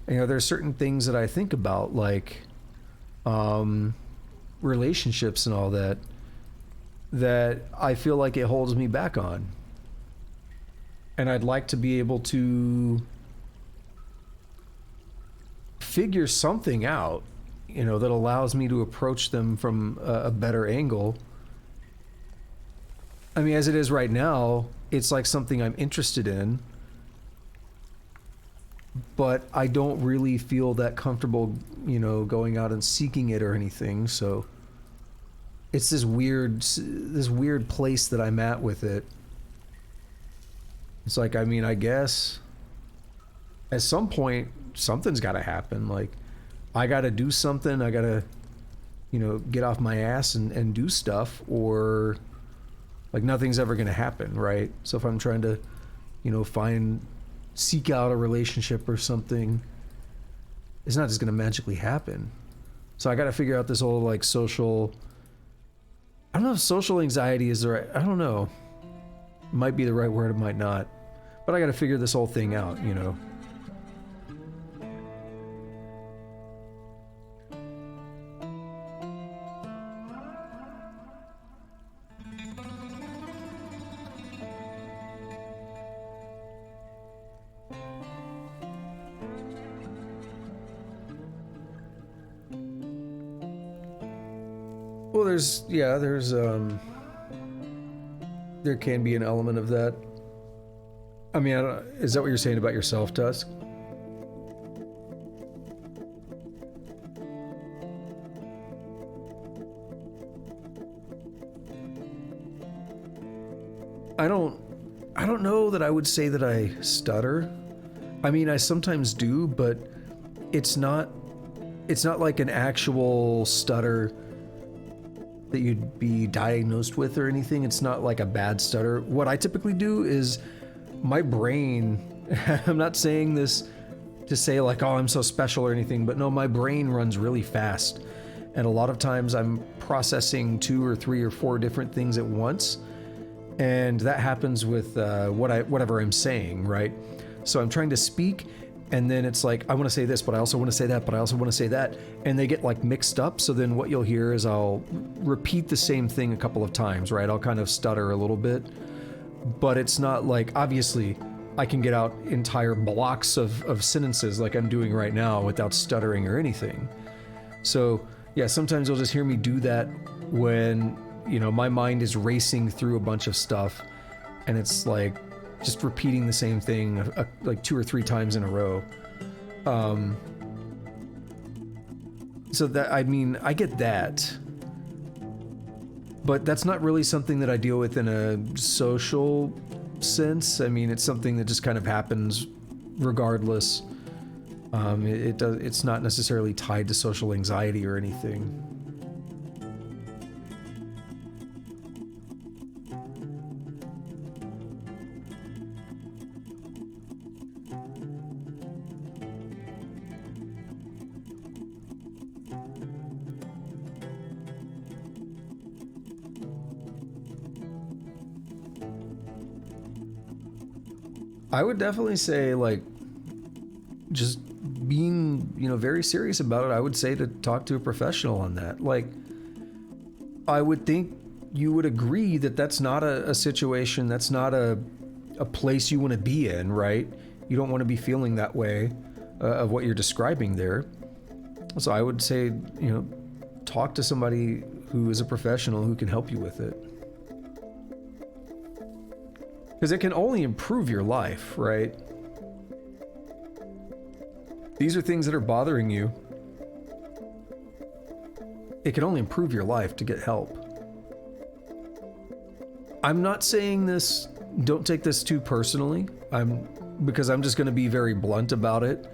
There's certain things that I think about, like relationships and all that, that I feel like it holds me back on. And I'd like to be able to figure something out, that allows me to approach them from a better angle. I mean, as it is right now, it's like something I'm interested in, but I don't really feel that comfortable, going out and seeking it or anything. So it's this weird place that I'm at with it. It's like, I mean, I guess at some point something's got to happen. Like, I got to do something. I got to, get off my ass and do stuff, or like nothing's ever going to happen, right? So if I'm trying to, seek out a relationship or something, it's not just going to magically happen. So I got to figure out this whole like social, I don't know if social anxiety is the right, I don't know. It might be the right word, it might not. But I got to figure this whole thing out, Well, there can be an element of that. I mean, is that what you're saying about yourself, Tusk? I don't know that I would say that I stutter. I mean, I sometimes do, but it's not like an actual stutter that you'd be diagnosed with or anything. It's not like a bad stutter. What I typically do is my brain, I'm not saying this to say like, oh, I'm so special or anything, but no, my brain runs really fast. And a lot of times I'm processing 2 or 3 or 4 different things at once. And that happens with whatever I'm saying, right? So I'm trying to speak, and then it's like, I want to say this, but I also want to say that, but I also want to say that. And they get like mixed up. So then what you'll hear is I'll repeat the same thing a couple of times, right? I'll kind of stutter a little bit, but it's not like, obviously, I can get out entire blocks of sentences like I'm doing right now without stuttering or anything. So yeah, sometimes you'll just hear me do that when, you know, my mind is racing through a bunch of stuff, and it's like just repeating the same thing like 2 or 3 times in a row. So that, I mean, I get that, but that's not really something that I deal with in a social sense. I mean, it's something that just kind of happens regardless. It's not necessarily tied to social anxiety or anything. I would definitely say, like, just being, you know, very serious about it, I would say to talk to a professional on that. Like, I would think you would agree that that's not a situation, that's not a place you want to be in, right? You don't want to be feeling that way of what you're describing there. So I would say, you know, talk to somebody who is a professional who can help you with it. Because it can only improve your life, right? These are things that are bothering you. It can only improve your life to get help. I'm not saying this, don't take this too personally, because I'm just going to be very blunt about it,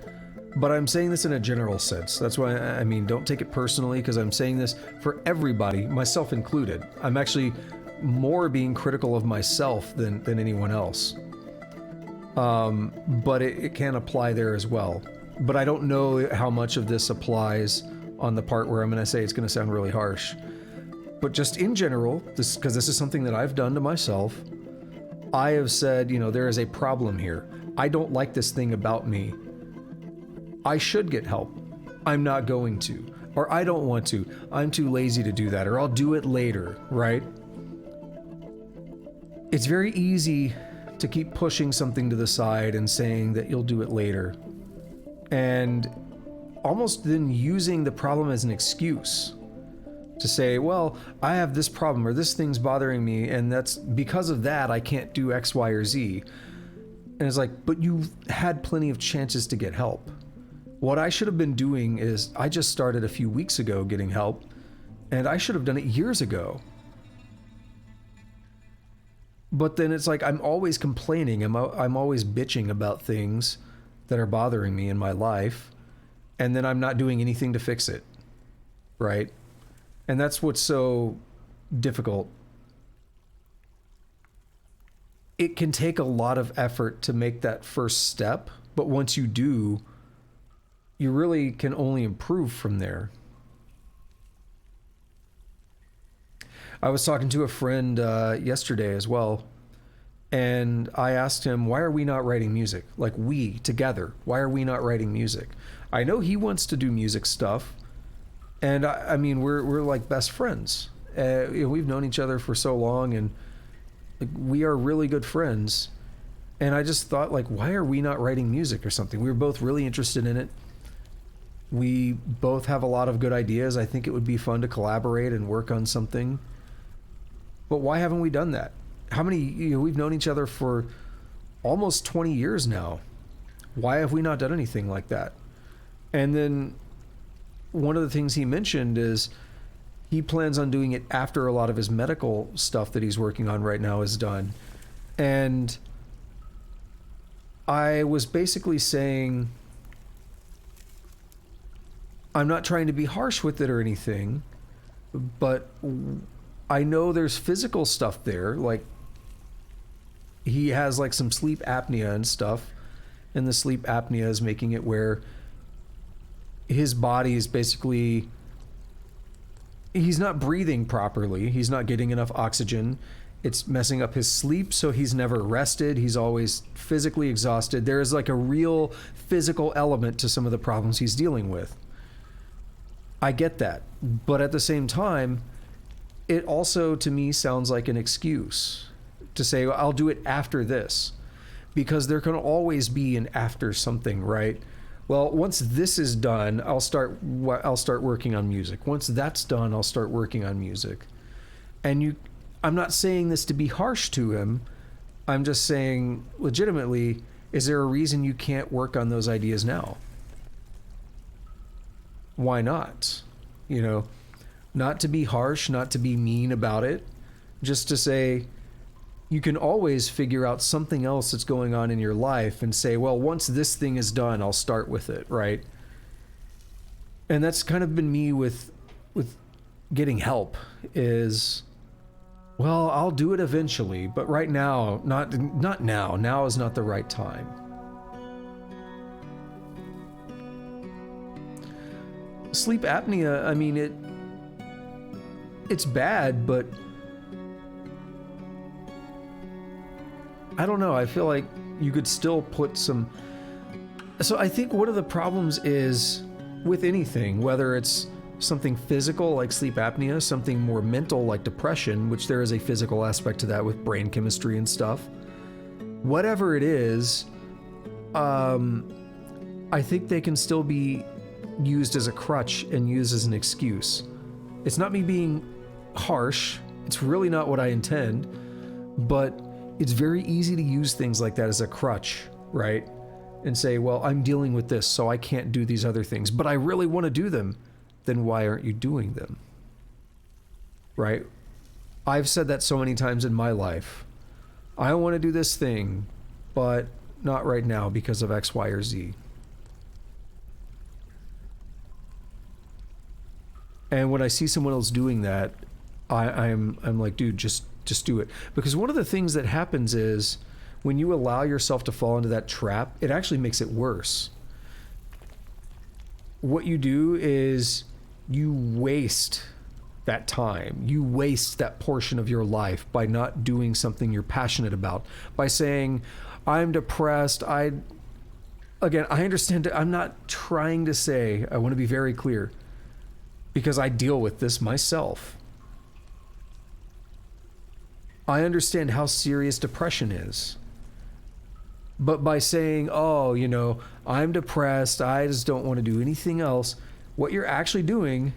but I'm saying this in a general sense. That's why, I mean, don't take it personally, because I'm saying this for everybody, myself included. I'm actually more being critical of myself than anyone else. But it can apply there as well. But I don't know how much of this applies on the part where I'm going to say it's going to sound really harsh. But just in general, because this is something that I've done to myself, I have said, you know, there is a problem here. I don't like this thing about me. I should get help. I'm not going to. Or I don't want to. I'm too lazy to do that. Or I'll do it later, right? It's very easy to keep pushing something to the side and saying that you'll do it later. And almost then using the problem as an excuse to say, well, I have this problem or this thing's bothering me, and that's because of that I can't do X, Y, or Z. And it's like, but you've had plenty of chances to get help. What I should have been doing is, I just started a few weeks ago getting help, and I should have done it years ago. But then it's like, I'm always complaining, I'm always bitching about things that are bothering me in my life, and then I'm not doing anything to fix it, right? And that's what's so difficult. It can take a lot of effort to make that first step, but once you do, you really can only improve from there. I was talking to a friend yesterday as well, and I asked him, why are we not writing music? Like, we, together, why are we not writing music? I know he wants to do music stuff, and I mean, we're like best friends. You know, we've known each other for so long, and like, we are really good friends. And I just thought, like, why are we not writing music or something? We were both really interested in it. We both have a lot of good ideas. I think it would be fun to collaborate and work on something. But why haven't we done that? How many, you know, we've known each other for almost 20 years now. Why have we not done anything like that? And then one of the things he mentioned is he plans on doing it after a lot of his medical stuff that he's working on right now is done. And I was basically saying, I'm not trying to be harsh with it or anything, but I know there's physical stuff there. Like, he has like some sleep apnea and stuff, and the sleep apnea is making it where his body is basically, he's not breathing properly. He's not getting enough oxygen. It's messing up his sleep, so he's never rested. He's always physically exhausted. There is like a real physical element to some of the problems he's dealing with. I get that. But at the same time, it also to me sounds like an excuse to say, well, I'll do it after this, because there can always be an after something, right? Well, once this is done, I'll start working on music. Once that's done, I'll start working on music. And I'm not saying this to be harsh to him. I'm just saying, legitimately, is there a reason you can't work on those ideas now? Why not? You know, not to be harsh, not to be mean about it, just to say, you can always figure out something else that's going on in your life and say, well, once this thing is done, I'll start with it, right? And that's kind of been me with getting help is, well, I'll do it eventually, but right now, not now. Now is not the right time. Sleep apnea, I mean, it's bad, but I don't know. I feel like you could still put some. So I think one of the problems is with anything, whether it's something physical like sleep apnea, something more mental like depression, which there is a physical aspect to that with brain chemistry and stuff. Whatever it is, I think they can still be used as a crutch and used as an excuse. It's not me being harsh. It's really not what I intend, but it's very easy to use things like that as a crutch, right? And say, well, I'm dealing with this, so I can't do these other things, but I really want to do them. Then why aren't you doing them? Right? I've said that so many times in my life. I want to do this thing, but not right now because of X, Y, or Z. And when I see someone else doing that, I'm like, dude, just do it. Because one of the things that happens is when you allow yourself to fall into that trap, it actually makes it worse. What you do is you waste that time. You waste that portion of your life by not doing something you're passionate about. By saying, I'm depressed. Again, I understand. I'm not trying to say, I want to be very clear, because I deal with this myself. I understand how serious depression is. But by saying, oh, you know, I'm depressed, I just don't want to do anything else, what you're actually doing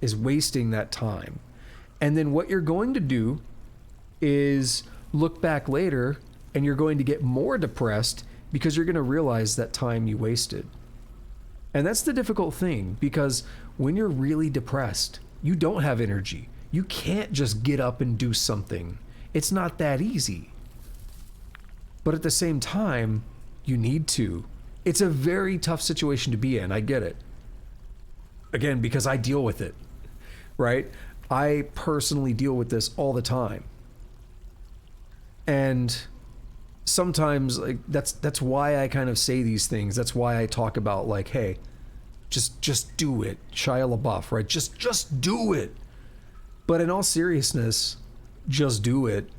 is wasting that time. And then what you're going to do is look back later and you're going to get more depressed because you're going to realize that time you wasted. And that's the difficult thing, because when you're really depressed, you don't have energy. You can't just get up and do something. It's not that easy. But at the same time, you need to. It's a very tough situation to be in. I get it. Again, because I deal with it, right? I personally deal with this all the time. And sometimes like that's why I kind of say these things. That's why I talk about like, hey, just do it. Shia LaBeouf, right? Just do it. But in all seriousness, just do it,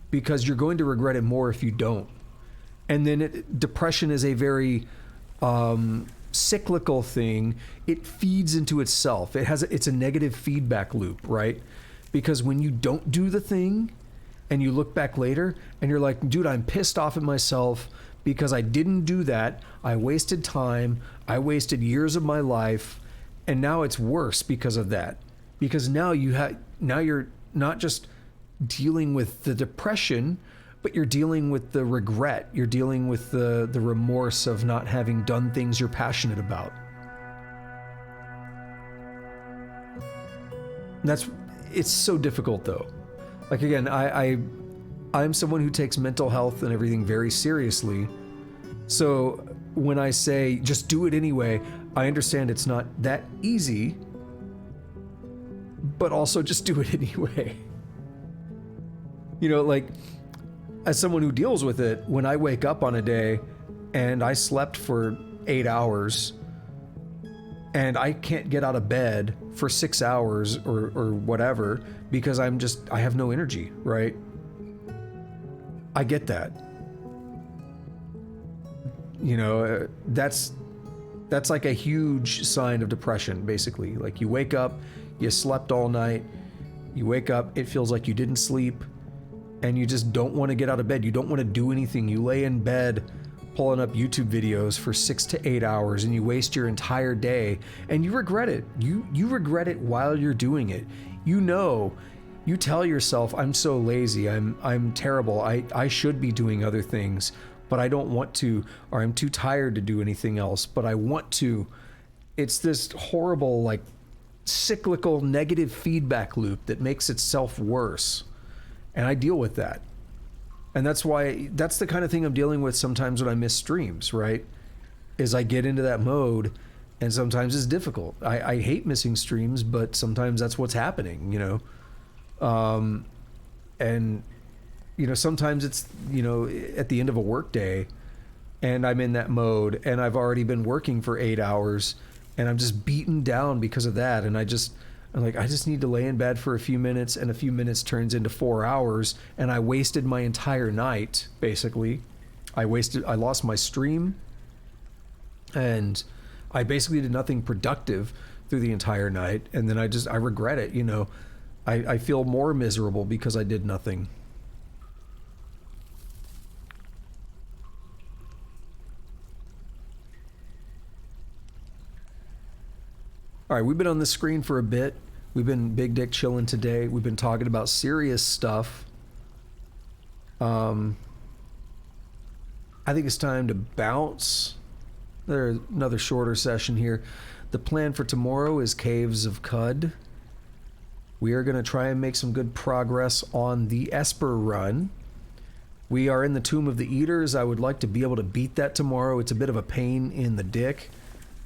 because you're going to regret it more if you don't. And then depression is a very cyclical thing. It feeds into itself. It's a negative feedback loop, right? Because when you don't do the thing and you look back later and you're like, dude, I'm pissed off at myself because I didn't do that. I wasted time. I wasted years of my life. And now it's worse because of that. Because now you're not just dealing with the depression, but you're dealing with the regret. You're dealing with the remorse of not having done things you're passionate about. It's so difficult though. Like again, I'm someone who takes mental health and everything very seriously. So when I say just do it anyway, I understand it's not that easy, but also just do it anyway. You know, like, as someone who deals with it, when I wake up on a day and I slept for 8 hours and I can't get out of bed for 6 hours or whatever because I have no energy, right? I get that. You know, that's like a huge sign of depression, basically. Like, you wake up, you slept all night, you wake up, it feels like you didn't sleep, and you just don't want to get out of bed. You don't want to do anything. You lay in bed pulling up YouTube videos for 6 to 8 hours, and you waste your entire day, and you regret it. You regret it while you're doing it. You know, you tell yourself, I'm so lazy, I'm terrible, I should be doing other things, but I don't want to, or I'm too tired to do anything else, but I want to. It's this horrible, like, cyclical negative feedback loop that makes itself worse. And I deal with that. And that's the kind of thing I'm dealing with sometimes when I miss streams, right? Is I get into that mode, and sometimes it's difficult. I hate missing streams, but sometimes that's what's happening, you know? And, you know, sometimes it's, you know, at the end of a work day, and I'm in that mode, and I've already been working for 8 hours, and I'm just beaten down because of that, and I'm like, I just need to lay in bed for a few minutes, and a few minutes turns into 4 hours, and I wasted my entire night, basically. I lost my stream, and I basically did nothing productive through the entire night, and then I regret it, you know. I feel more miserable because I did nothing. All right, we've been on the screen for a bit. We've been big dick chilling today. We've been talking about serious stuff. I think it's time to bounce. There's another shorter session here. The plan for tomorrow is Caves of Cud. We are going to try and make some good progress on the Esper run. We are in the Tomb of the Eaters. I would like to be able to beat that tomorrow. It's a bit of a pain in the dick,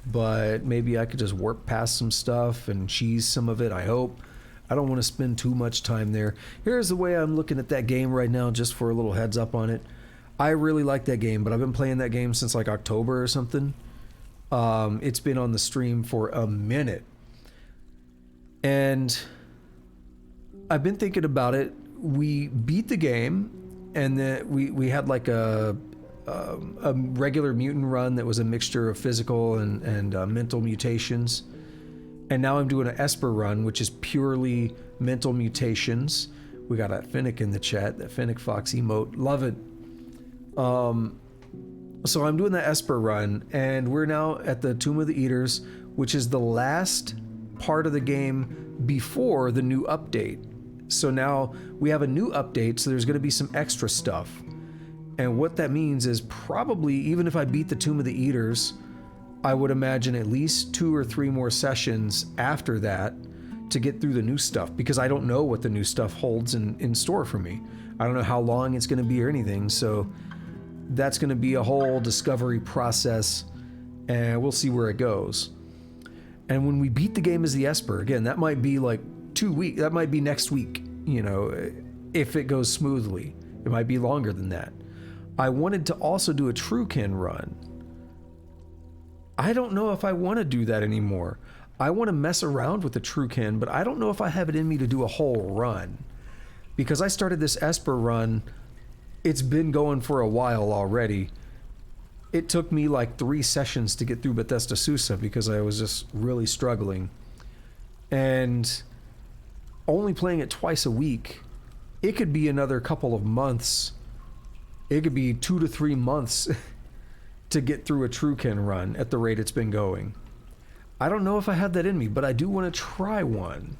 but maybe I could just work past some stuff and cheese some of it, I hope. I don't want to spend too much time there. Here's the way I'm looking at that game right now, just for a little heads up on it. I really like that game, but I've been playing that game since like October or something. It's been on the stream for a minute. And I've been thinking about it. We beat the game, and then we had like a regular mutant run that was a mixture of physical and mental mutations. And now I'm doing an Esper run, which is purely mental mutations. We got that Finnick in the chat, that Finnick Fox emote. Love it. So I'm doing the Esper run, and we're now at the Tomb of the Eaters, which is the last part of the game before the new update. So now we have a new update, so there's going to be some extra stuff. And what that means is probably, even if I beat the Tomb of the Eaters, I would imagine at least 2 or 3 more sessions after that to get through the new stuff, because I don't know what the new stuff holds in store for me. I don't know how long it's going to be or anything, so that's going to be a whole discovery process, and we'll see where it goes. And when we beat the game as the Esper, again, that might be like 2 weeks, that might be next week, you know, if it goes smoothly. It might be longer than that. I wanted to also do a Truekin run. I don't know if I want to do that anymore. I want to mess around with the Truekin, but I don't know if I have it in me to do a whole run. Because I started this Esper run, it's been going for a while already. It took me like 3 sessions to get through Bethesda Susa because I was just really struggling. And only playing it twice a week, it could be another couple of months. It could be 2 to 3 months to get through a Truekin run at the rate it's been going. I don't know if I have that in me, but I do want to try one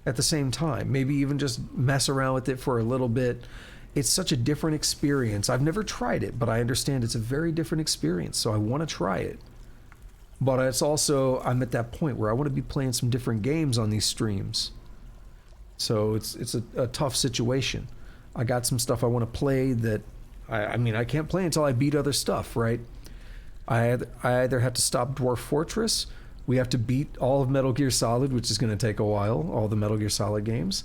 at the same time. Maybe even just mess around with it for a little bit. It's such a different experience. I've never tried it, but I understand it's a very different experience, so I want to try it. But it's also, I'm at that point where I want to be playing some different games on these streams. So it's a tough situation. I got some stuff I want to play that, I mean, I can't play until I beat other stuff, right? I either have to stop Dwarf Fortress, we have to beat all of Metal Gear Solid, which is going to take a while, all the Metal Gear Solid games,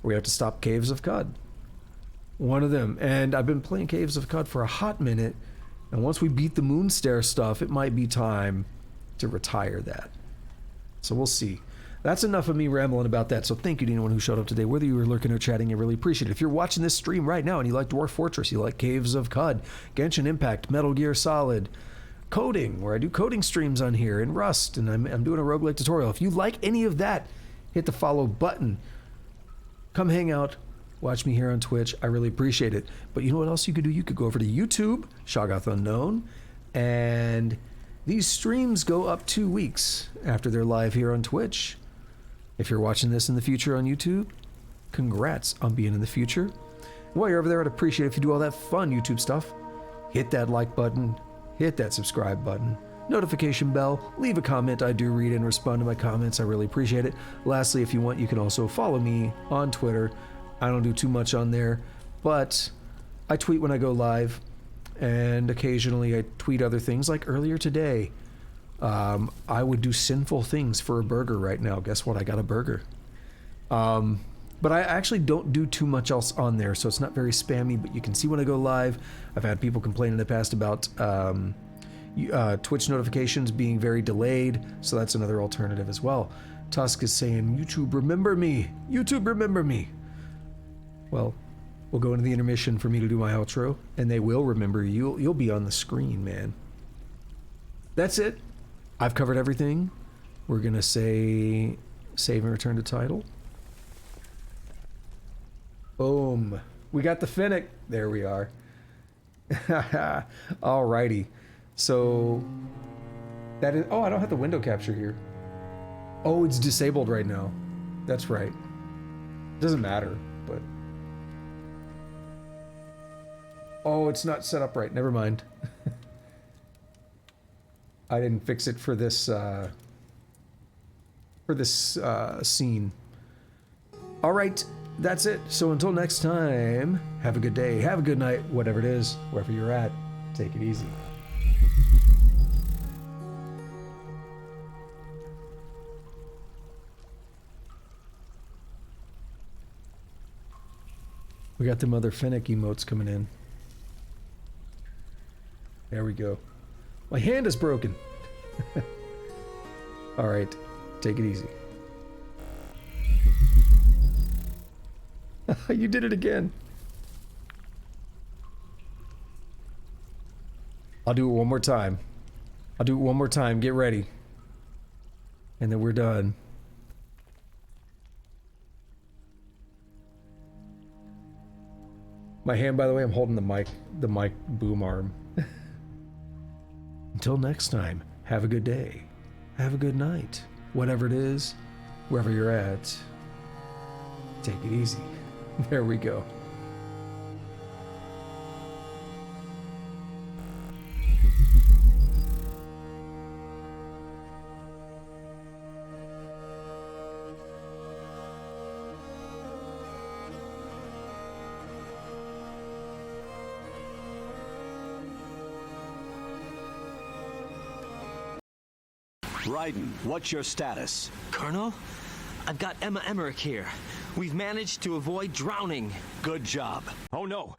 or we have to stop Caves of Cud. One of them. And I've been playing Caves of Cud for a hot minute, and once we beat the Moonstair stuff, it might be time to retire that. So we'll see. That's enough of me rambling about that. So thank you to anyone who showed up today. Whether you were lurking or chatting, I really appreciate it. If you're watching this stream right now and you like Dwarf Fortress, you like Caves of Cud, Genshin Impact, Metal Gear Solid, coding, where I do coding streams on here, and Rust, and I'm doing a roguelike tutorial. If you like any of that, hit the follow button. Come hang out. Watch me here on Twitch. I really appreciate it. But you know what else you could do? You could go over to YouTube, Shoggoth Unknown, and these streams go up 2 weeks after they're live here on Twitch. If you're watching this in the future on YouTube, congrats on being in the future. While you're over there, I'd appreciate it if you do all that fun YouTube stuff. Hit that like button, hit that subscribe button, notification bell, leave a comment. I do read and respond to my comments. I really appreciate it. Lastly, if you want, you can also follow me on Twitter. I don't do too much on there, but I tweet when I go live, and occasionally I tweet other things, like earlier today. I would do sinful things for a burger right now. Guess what? I got a burger. But I actually don't do too much else on there, so it's not very spammy, but you can see when I go live. I've had people complain in the past about Twitch notifications being very delayed, so that's another alternative as well. Tusk is saying, YouTube, remember me. YouTube, remember me. Well, we'll go into the intermission for me to do my outro, and they will remember you. You'll be on the screen, man. That's it. I've covered everything. We're going to say save and return to title. Boom. We got the Finnick. There we are. Alrighty. So that is... Oh, I don't have the window capture here. Oh, it's disabled right now. That's right. Doesn't matter, but... Oh, it's not set up right. Never mind. I didn't fix it for this scene. All right, that's it. So until next time, have a good day, have a good night, whatever it is, wherever you're at. Take it easy. We got them other Finnick emotes coming in. There we go. My hand is broken. All right, take it easy. You did it again. I'll do it one more time. I'll do it one more time. Get ready. And then we're done. My hand, by the way, I'm holding the mic boom arm. Until next time, have a good day, have a good night, whatever it is, wherever you're at, take it easy. There we go. Raiden, what's your status? Colonel, I've got Emma Emmerich here. We've managed to avoid drowning. Good job. Oh no,